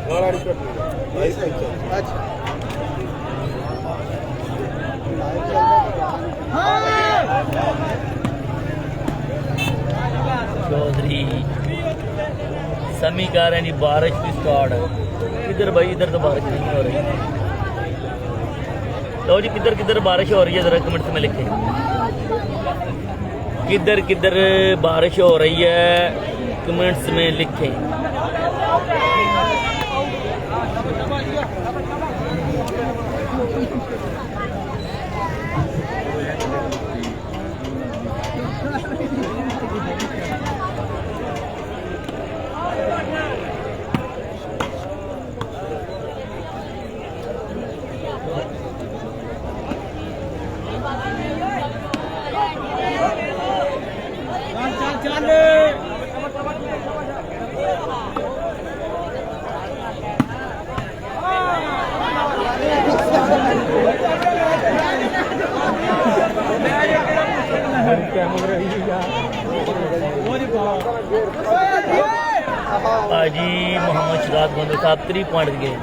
गाना नहीं चढ़ना भाई अच्छा चौधरी समी कह रहे नहीं बारिश भी स्टार्ट है इधर भाई इधर तो बारिश नहीं हो रही। लो जी किधर किधर बारिश हो रही है जरा कमेंट्स में लिखें किधर किधर बारिश हो रही है कमेंट्स में लिखें। कैमरा जी मोहम्मद शिराज गोंदे साहब 3 पॉइंट गए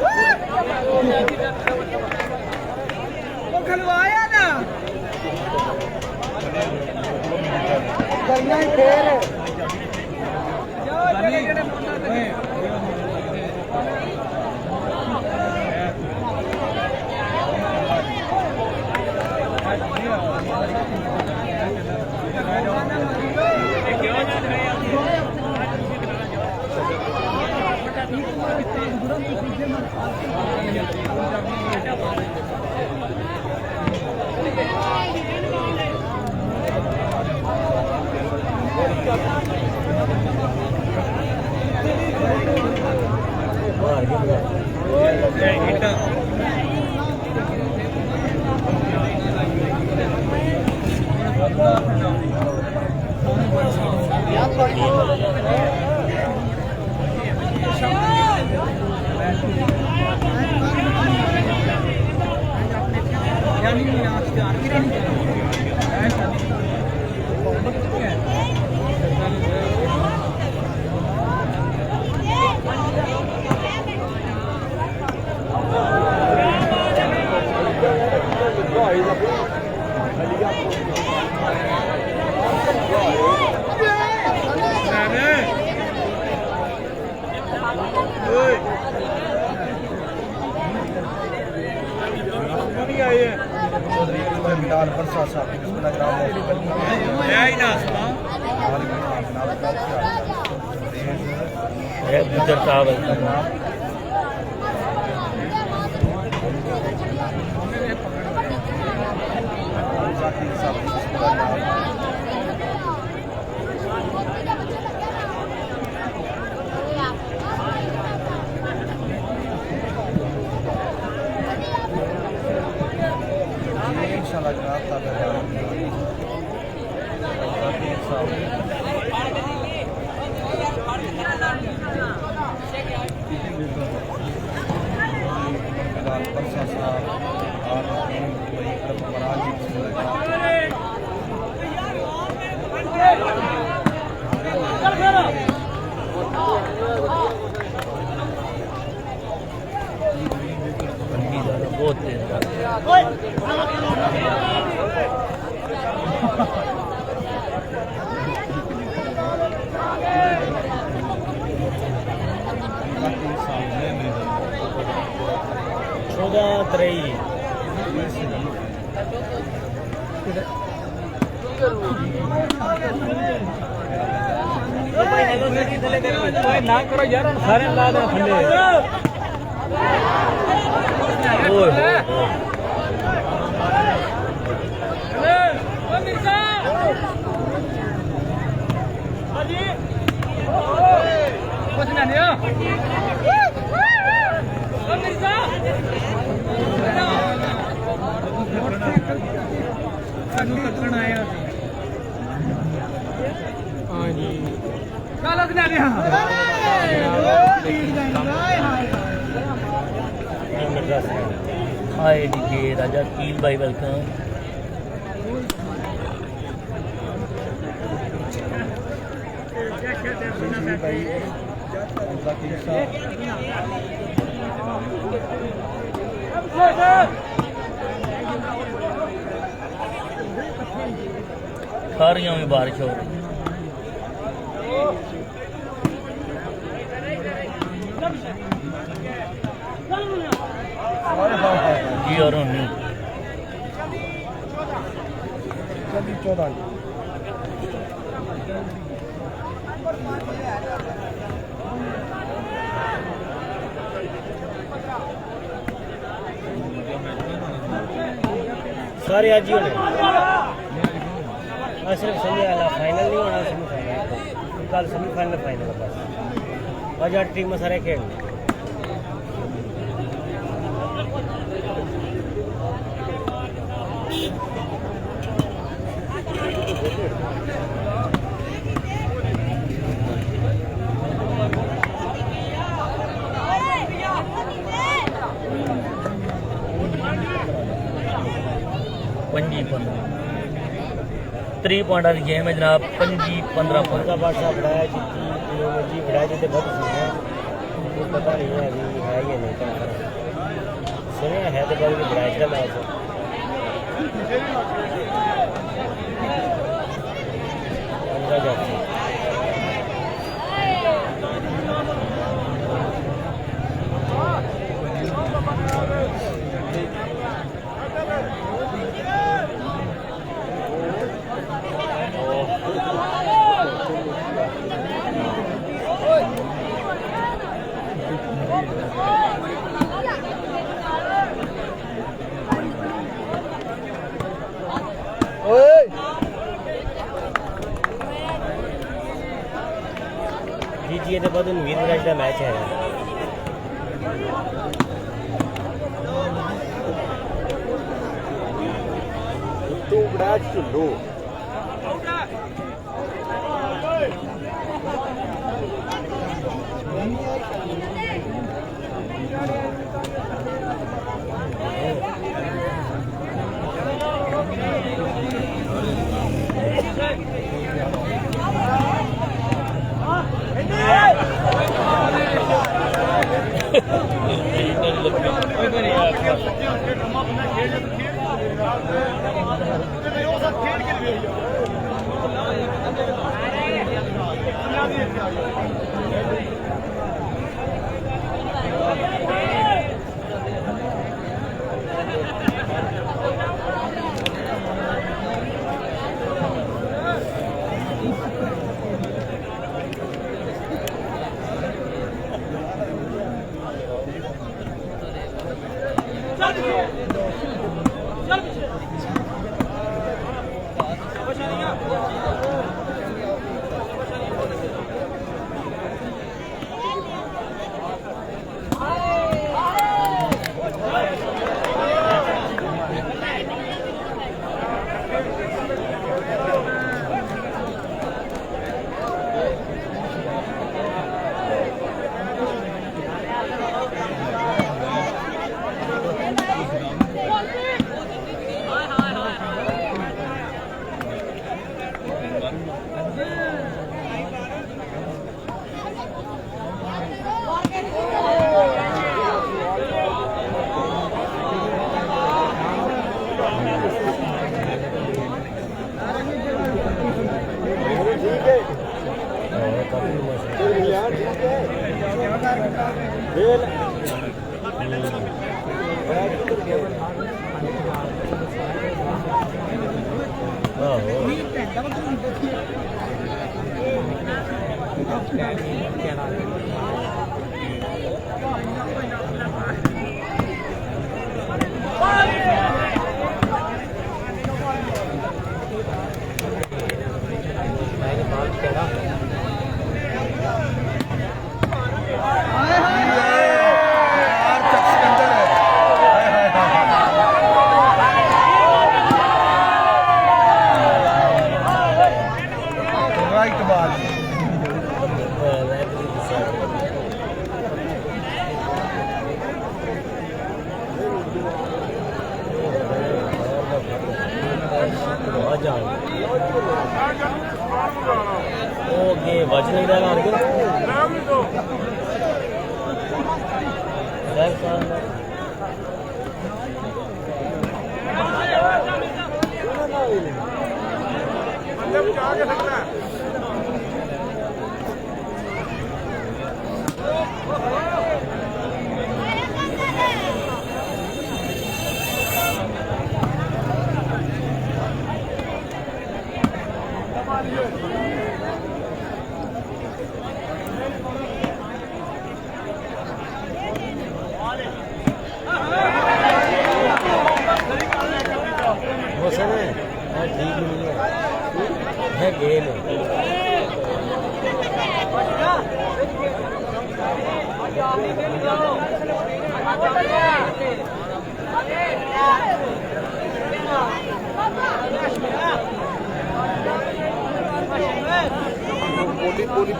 बिलाल बरसा साहब बिस्मिल्लाह गुजर साहब इंशाल्लाह जनाब बिलाल बरसा साहब और मराज जी बहुत तेज चौदह त्रई ना करो यार सारे ला दे थल्ले हाय डीजे राजा कील भाई वेलकम खारियों में बारिश हो रही जी और नहीं जल्दी 14 सारे आज ही होने सिर्फ सेमी वाला फाइनल नहीं होना सेमीफाइनल कल सेमीफाइनल फाइनल बस आज 8 टीम सारे खेलने पंजी 3 पॉइंट की गेम है जनाब 25-15 बादशाह बढ़ाया जीती जी बढ़ाई तो बहुत सुनिया पता नहीं है अभी है या नहीं सुनिया है तो बहुत बढ़ाई का मैच है जाती जी ये तो बहुत उम्मीद मैच का मैच है तो बड़ा चुल्लू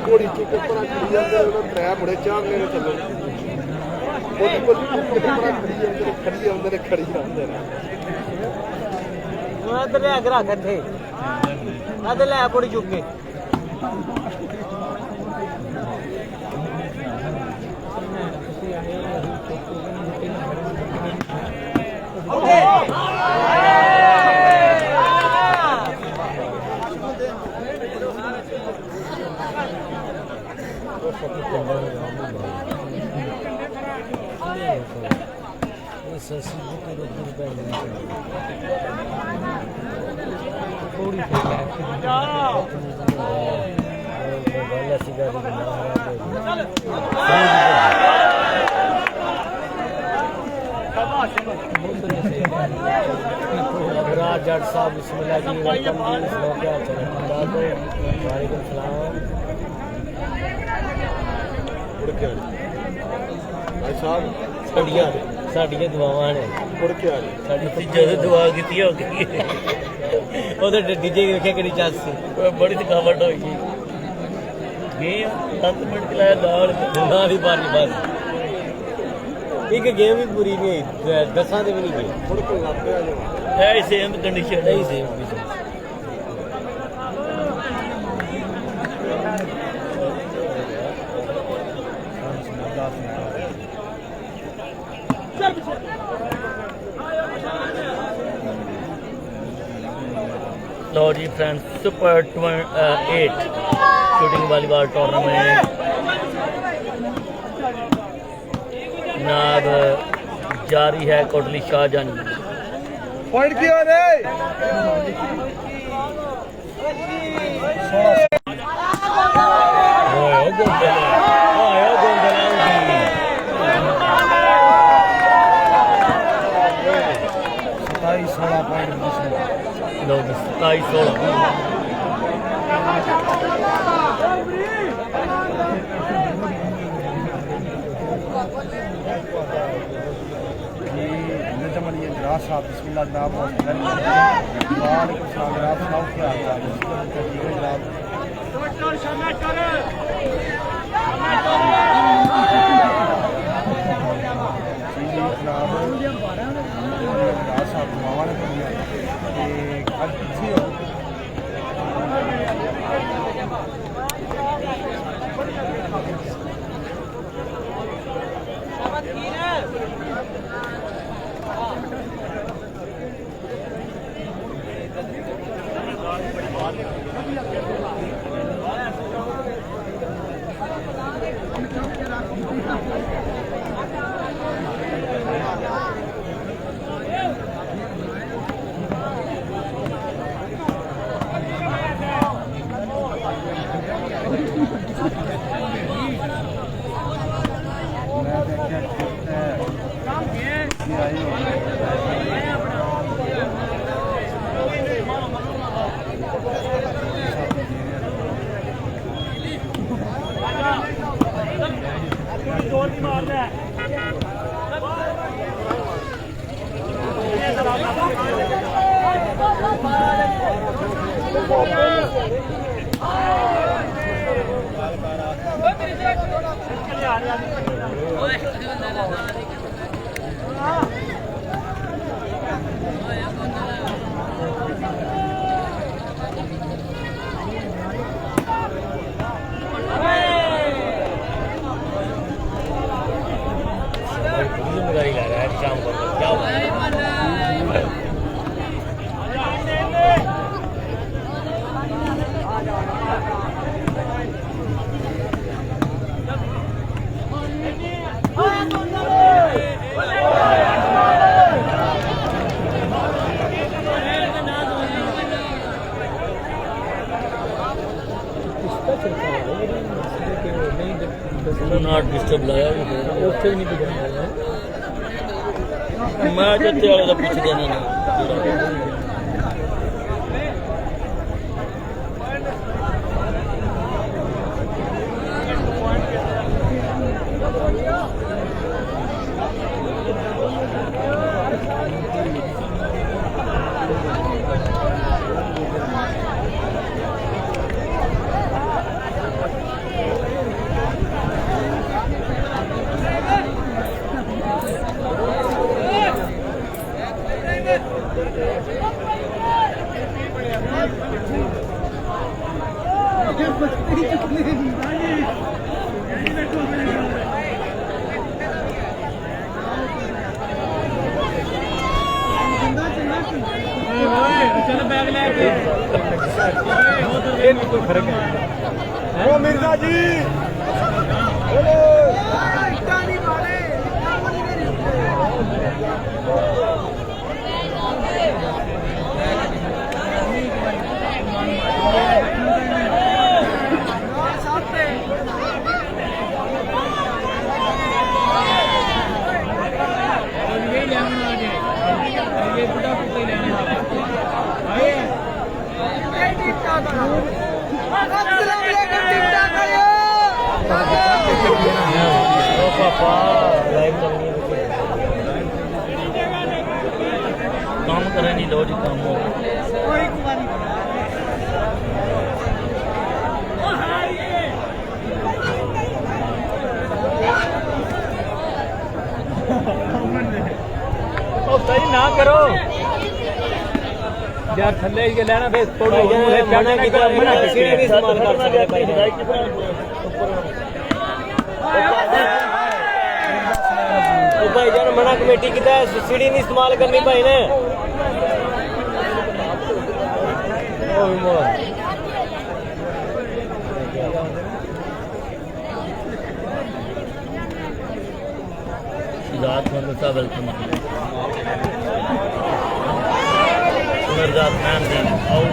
घोड़ी चुक के पर खड़ी जाते त्रै मुड़े चाह लेने चलो बोली बोली पर खड़ी आंदे खड़ी आंदे इधर ले अगर आकर थे इधर ले घोड़ी चुक के जट साहब बिस्मिल्लाह जी वेलकम जी क्या वालेकुम सलाम साडियां दुआवां ने साडी दुआ कीती हो गई ओदे डीजे रखे कि चस बड़ी थकावट होई गई गेम 10 मिनट चलाया दाल ना दी बारी बस एक गेम भी पूरी नहीं हुई 10 दे भी नहीं गई है सेम कंडीशन है सेम लो जी friends super 8 shooting volleyball tournament नाब जारी है कोटली शाहजहां पॉइंट की हो रे 16 पॉइंट लो 27-16 साहब बिस्मिल्लाह जनाब वालेकुम सलाम जनाब सुनाओ क्या हाल चाल है जनाब साहब दुआवां ने पढ़ियां अज किथे हो शाम को क्या नॉट डिस्टर्ब लाया उससे नहीं बजाया मैं जत्ते वाले का पूछ देना नहीं ये भी कोई फर्क है। ओ मिर्जा जी काम करें नहीं लो जी काम हो सही ना करो यार थल्ले के लेना फिर थोड़ा मना सीढ़ी नहीं इस्तेमाल कर सकते भाई जान मना कमेटी की सीढ़ी नहीं इस्तेमाल करनी भाई ने वेलकम मिर्जा मैन दिन आउट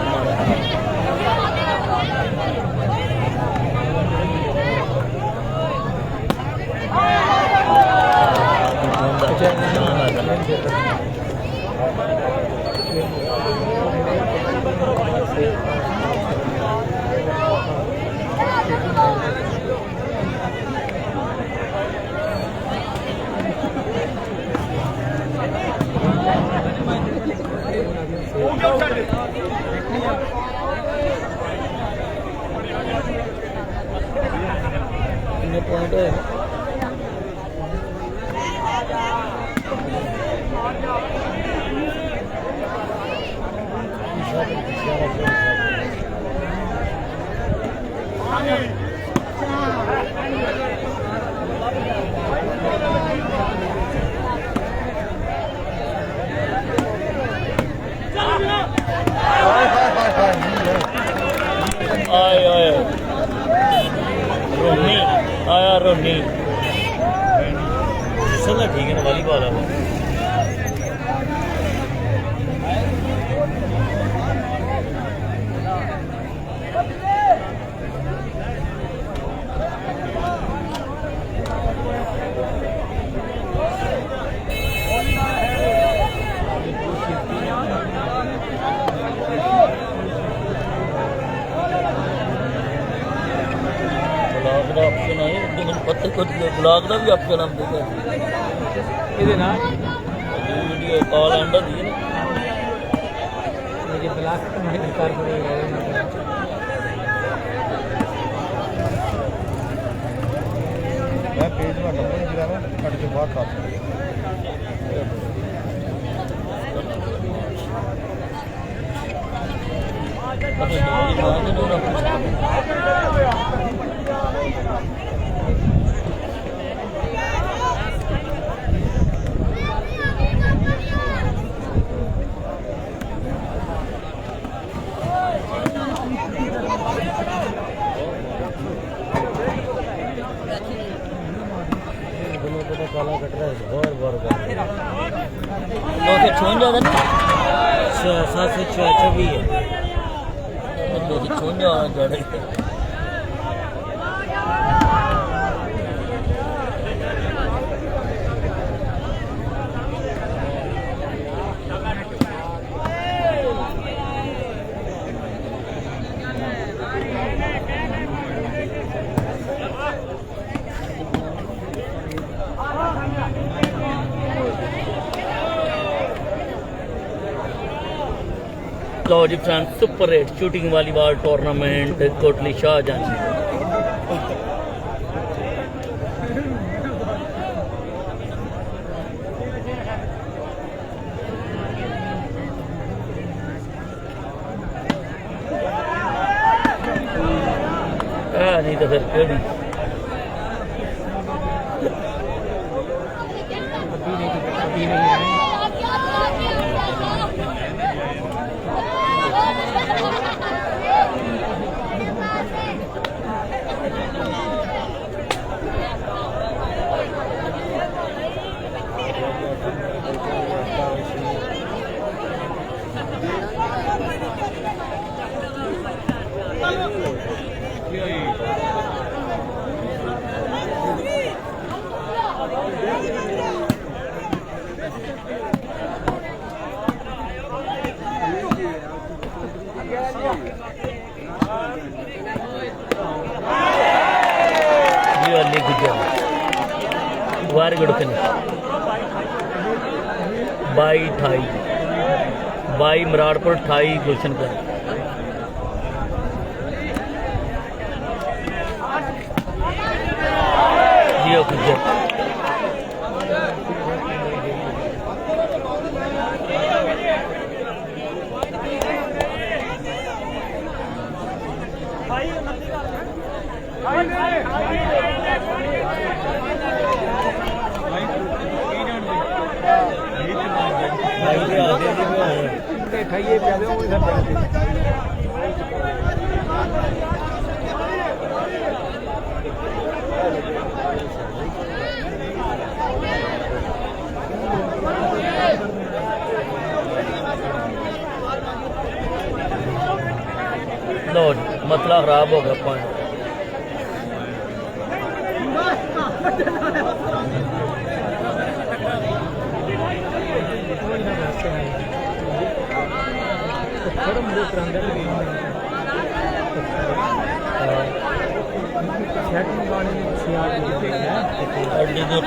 पॉइंट है आया रोनी आया रोनी चलो ठीक है ना वॉलीबॉल है ऑप्शन है लेकिन पत्ते को ब्लॉग का भी ऑप्शन हम देगा ये ना वीडियो कॉल एंड दी ना मुझे ब्लॉग में कर मैं पेज में नंबर नहीं गिरा रहा कट के बाद बात काला कट रहा है बार तो से छून ज्यादा नहीं 7 से 24 है तो से छून ज्यादा लो जी friend super 8 shooting volleyball tournament Kotli Shahjahan नहीं तो फिर केड़ी Ali Gujjar very good finish 22-28 Maradpur 28 Gulshan कर जियो गुजर खाइए प्याले वो सब लो मतला खराब हो गया पॉइंट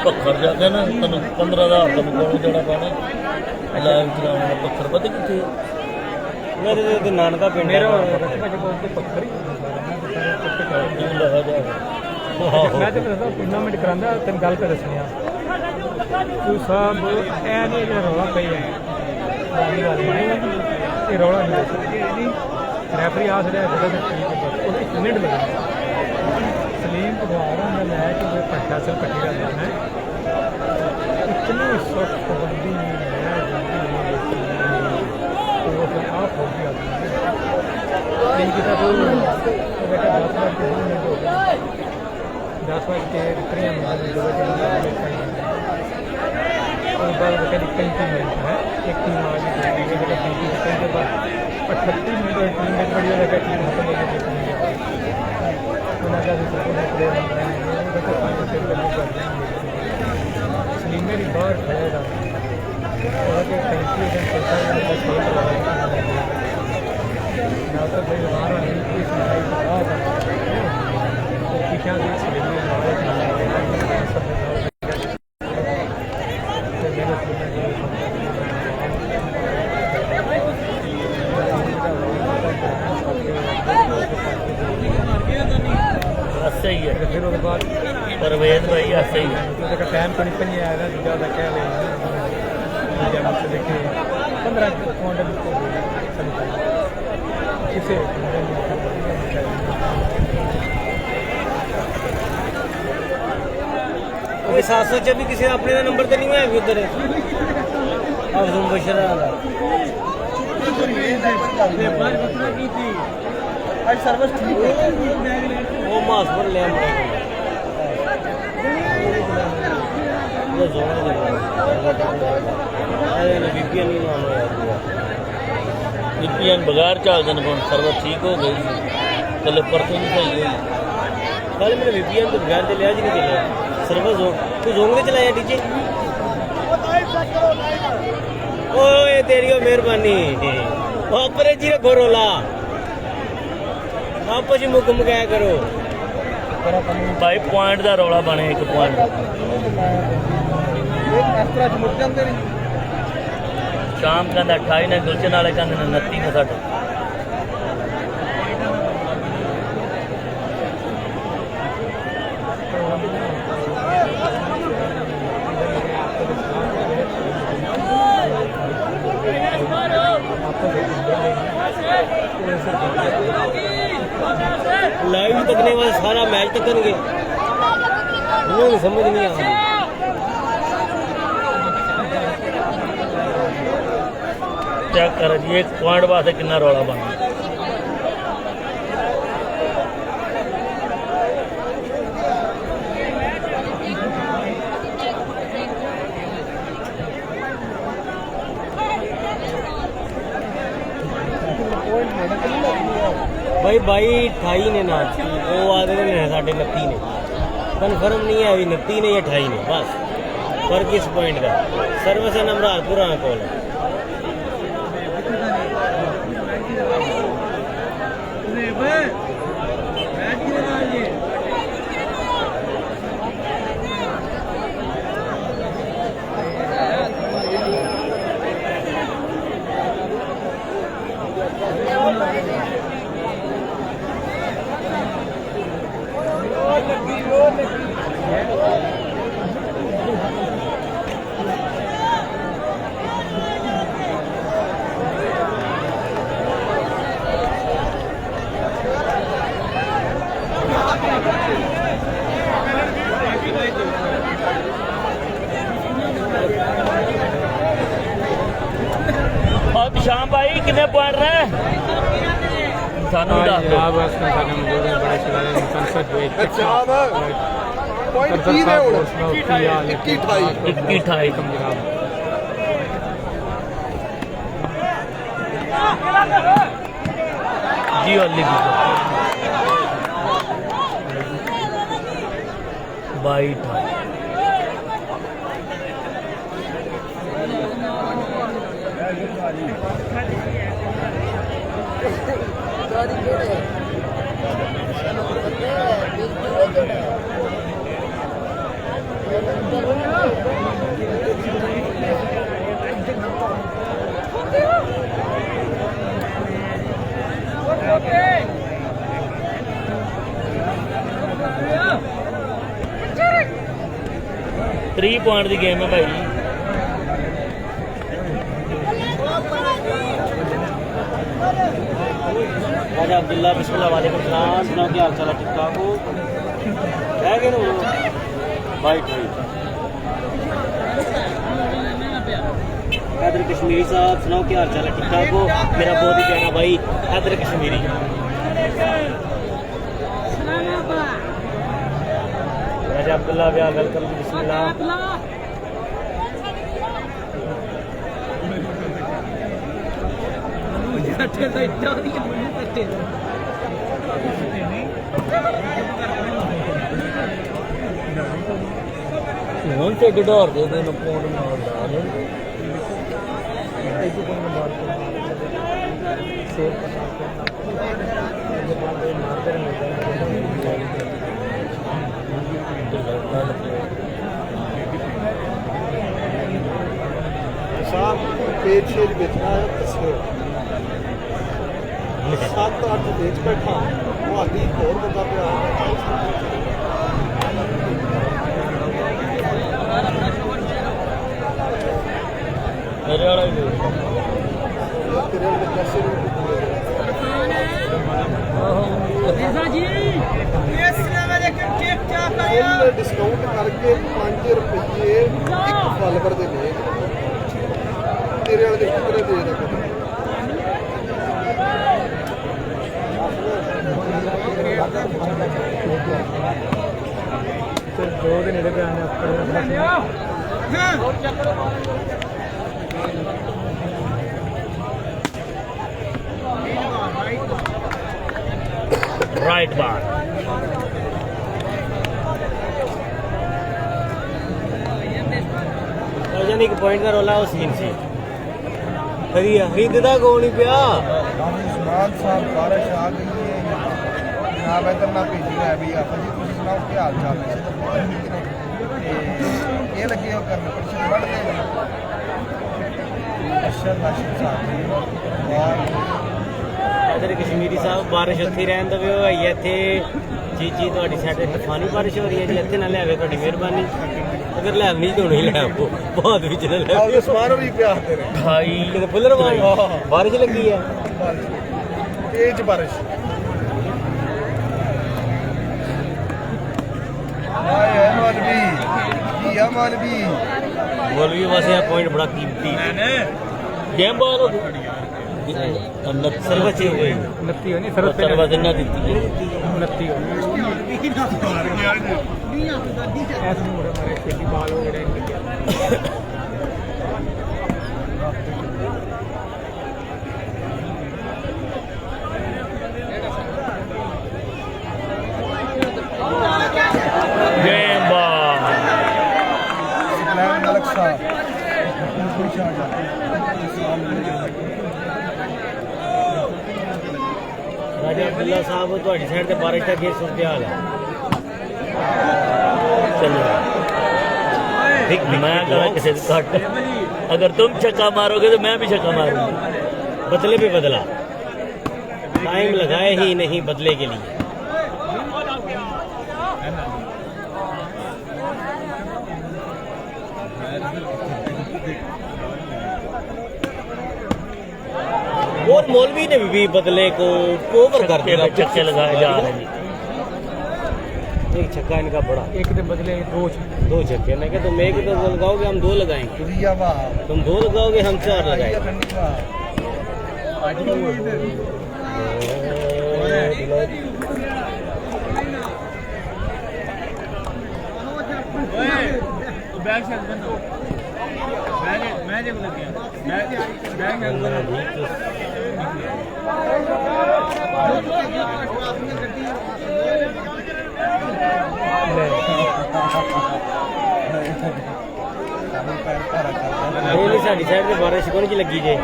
पत्थर जाके ना तेन 15,000 का मुकाबला देना पैना लाइव चलाने पत्थर पता कितने मेरे तो नानका पिंड मेरा है पत्थर ही लगा जाएगा मैं तो दसा टूर्नामेंट करांदा तेन गल पे दसने तू सब ऐ नहीं रौला पई है ये रौला नहीं रेफरी आ रहा है मिनट लगा सलीम कुमार का मैच भट्टा से कट्टी करता है इतनी सख्त पाबंदी आप हो गया बेटा 10 बार के रिक्रियाँ और बाद बेटा 35 मिनट है एक टीम आज के बाद 38 मिनट और 3 मिनट बढ़िया लगा टीम खत्म हो गई सलीम मेरी बाहर खड़ा सही है फिर उसके बाद परवेज भाई सही है टाइम तो नहीं आया ना दूजा क्या देखे 15 किसे अभी 700 भी किसी अपने का नंबर तो नहीं है उधर अब्दुल बशर आज सर्विस ठीक है वो मास पर ले वो जोड़ दे अरे ना बीपीएन नहीं मानो यार बीपीएन बगैर चाल दिन कौन सर्वर ठीक हो गई कल परसों नहीं सही हुई कल मेरे बीपीएन तो बगैर चले आज नहीं चला सर्वर जो तू जोंग में चलाया डीजे ओए तेरी मेहरबानी वापरे जी रखो रोला आपस में मुकम क्या करो भाई पॉइंट का रौला बने एक पॉइंट शाम कहता 28 ने गुलशन वाले कहते 29 ने साढ़े लाइव तकने वाले सारा मैच तकनगे उन्हें समझ नहीं आ रही चेक कर जी एक पॉइंट वास्ते कितना रौला बना भाई 28 ने ना वो आते ने साढ़े 29 ने कन्फर्म नहीं है अभी 29 ने या 28 ने बस फर्क इस पॉइंट का सर्विस नंबर पुराना कॉल है और शाम भाई कितने पॉइंट रहे सानू दस दो आप बस में खाने मौजूद है बड़े शरारे संसद जो अच्छा पॉइंट की ने ਹੁਣ 21-28 जी अली बाइट थ्री पॉइंट की गेम है भाई राजा अब्दुल्ला बिस्मिल्लाह वालेकुम सलाम सुनाओ क्या हाल चाल है ठीक ठाक हो है कि नहीं भाई ठीक हैदर कश्मीरी साहब सुनाओ क्या हाल चाल है ठीक ठाक हो मेरा बहुत ही प्यारा भाई हैदर कश्मीरी राजा अब्दुल्ला भैया वेलकम बिस्मिल्लाह ਹੁਣ ਤੇ ਗਡੋਰ ਦੇ ਦੇ ਪੌਂਡ ਮਾਰਦਾ साहब पेज शेज बेचना है किसको 7-8 बेच बैठा वो आदि और बंदा पे मेरे वाला भी तेरे वाले पैसे डिस्काउंट करके 5 रुपये एक फॉलोवर दे ले तेरे वाले कितने दे रहा दो दिन इधर पे आने राइट बार एक पॉइंट का रोला उस सीन से खरीदता कौन ही पिया उस्मान साहब बारिश आ गई है जनाब इधर ना भेजी है भी आप जी तुम सुनाओ क्या हाल चाल है ये लगे हो करने परिषद बढ़ते हैं अरशद हाशिम साहब इधर कश्मीरी साहब बारिश उत्थे रहन दवे हो है इत्थे जी जी ਤੁਹਾਡੀ ਸਾਡੇ ਤੂਫਾਨੀ ਬਾਰਿਸ਼ ਹੋ ਰਹੀ ਹੈ ਜੀ ਇੱਥੇ ਨਾ ਲਿਆਵੇ ਤੁਹਾਡੀ ਮਿਹਰਬਾਨੀ अगर लैवनी तो नहीं लै बहुत भी चले उस्मान भी प्यार तेरे भाई किते फुल्लर बारिश लगी है तेज बारिश मौलवी मौलवी वैसे पॉइंट बड़ा कीमती गेम बॉल सर्वच हो गई 29 होनी सर्वच इन्ना दी 29 ऐसे मुड़े मारे खेती बाल हो गए राजा अब्दुल्ला साहब थोड़ी साइड से बारिश का केस सूरत हाल है चलो मैं कहा किसी कट अगर तुम छक्का मारोगे तो मैं भी छक्का मारूंगा। बदले पे बदला, टाइम लगाए ही नहीं बदले के लिए। और मौलवी ने भी बदले को ओवर कर दिया, छक्के लगाए जा रहे हैं। एक छक्का इनका बड़ा, एक के बदले दो छक्के। मैं क्या तुम एक तो लगाओगे हम दो लगाएंगे, तुरिया वाह तुम दो लगाओगे हम चार लगाएंगे। साड़ी साइड से बारिश कौन की लगी जे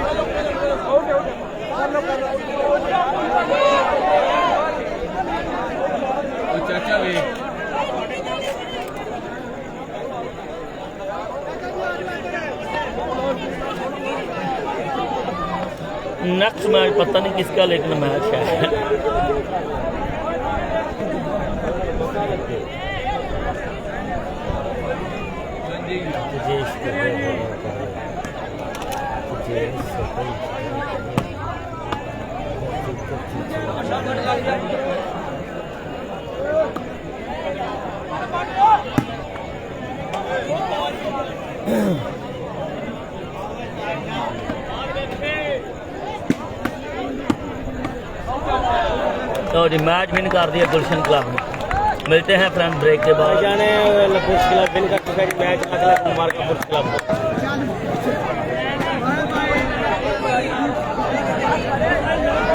चाचा वे नेक्स्ट मैच पता नहीं किसका, लेकिन मैच है। तो जी मैच विन कर दिया गुलशन क्लब ने। मिलते हैं फ्रेंड ब्रेक के बाद। जाने लखनऊ क्लब विन कर चुका है मैच, अगला कुमार का क्लब।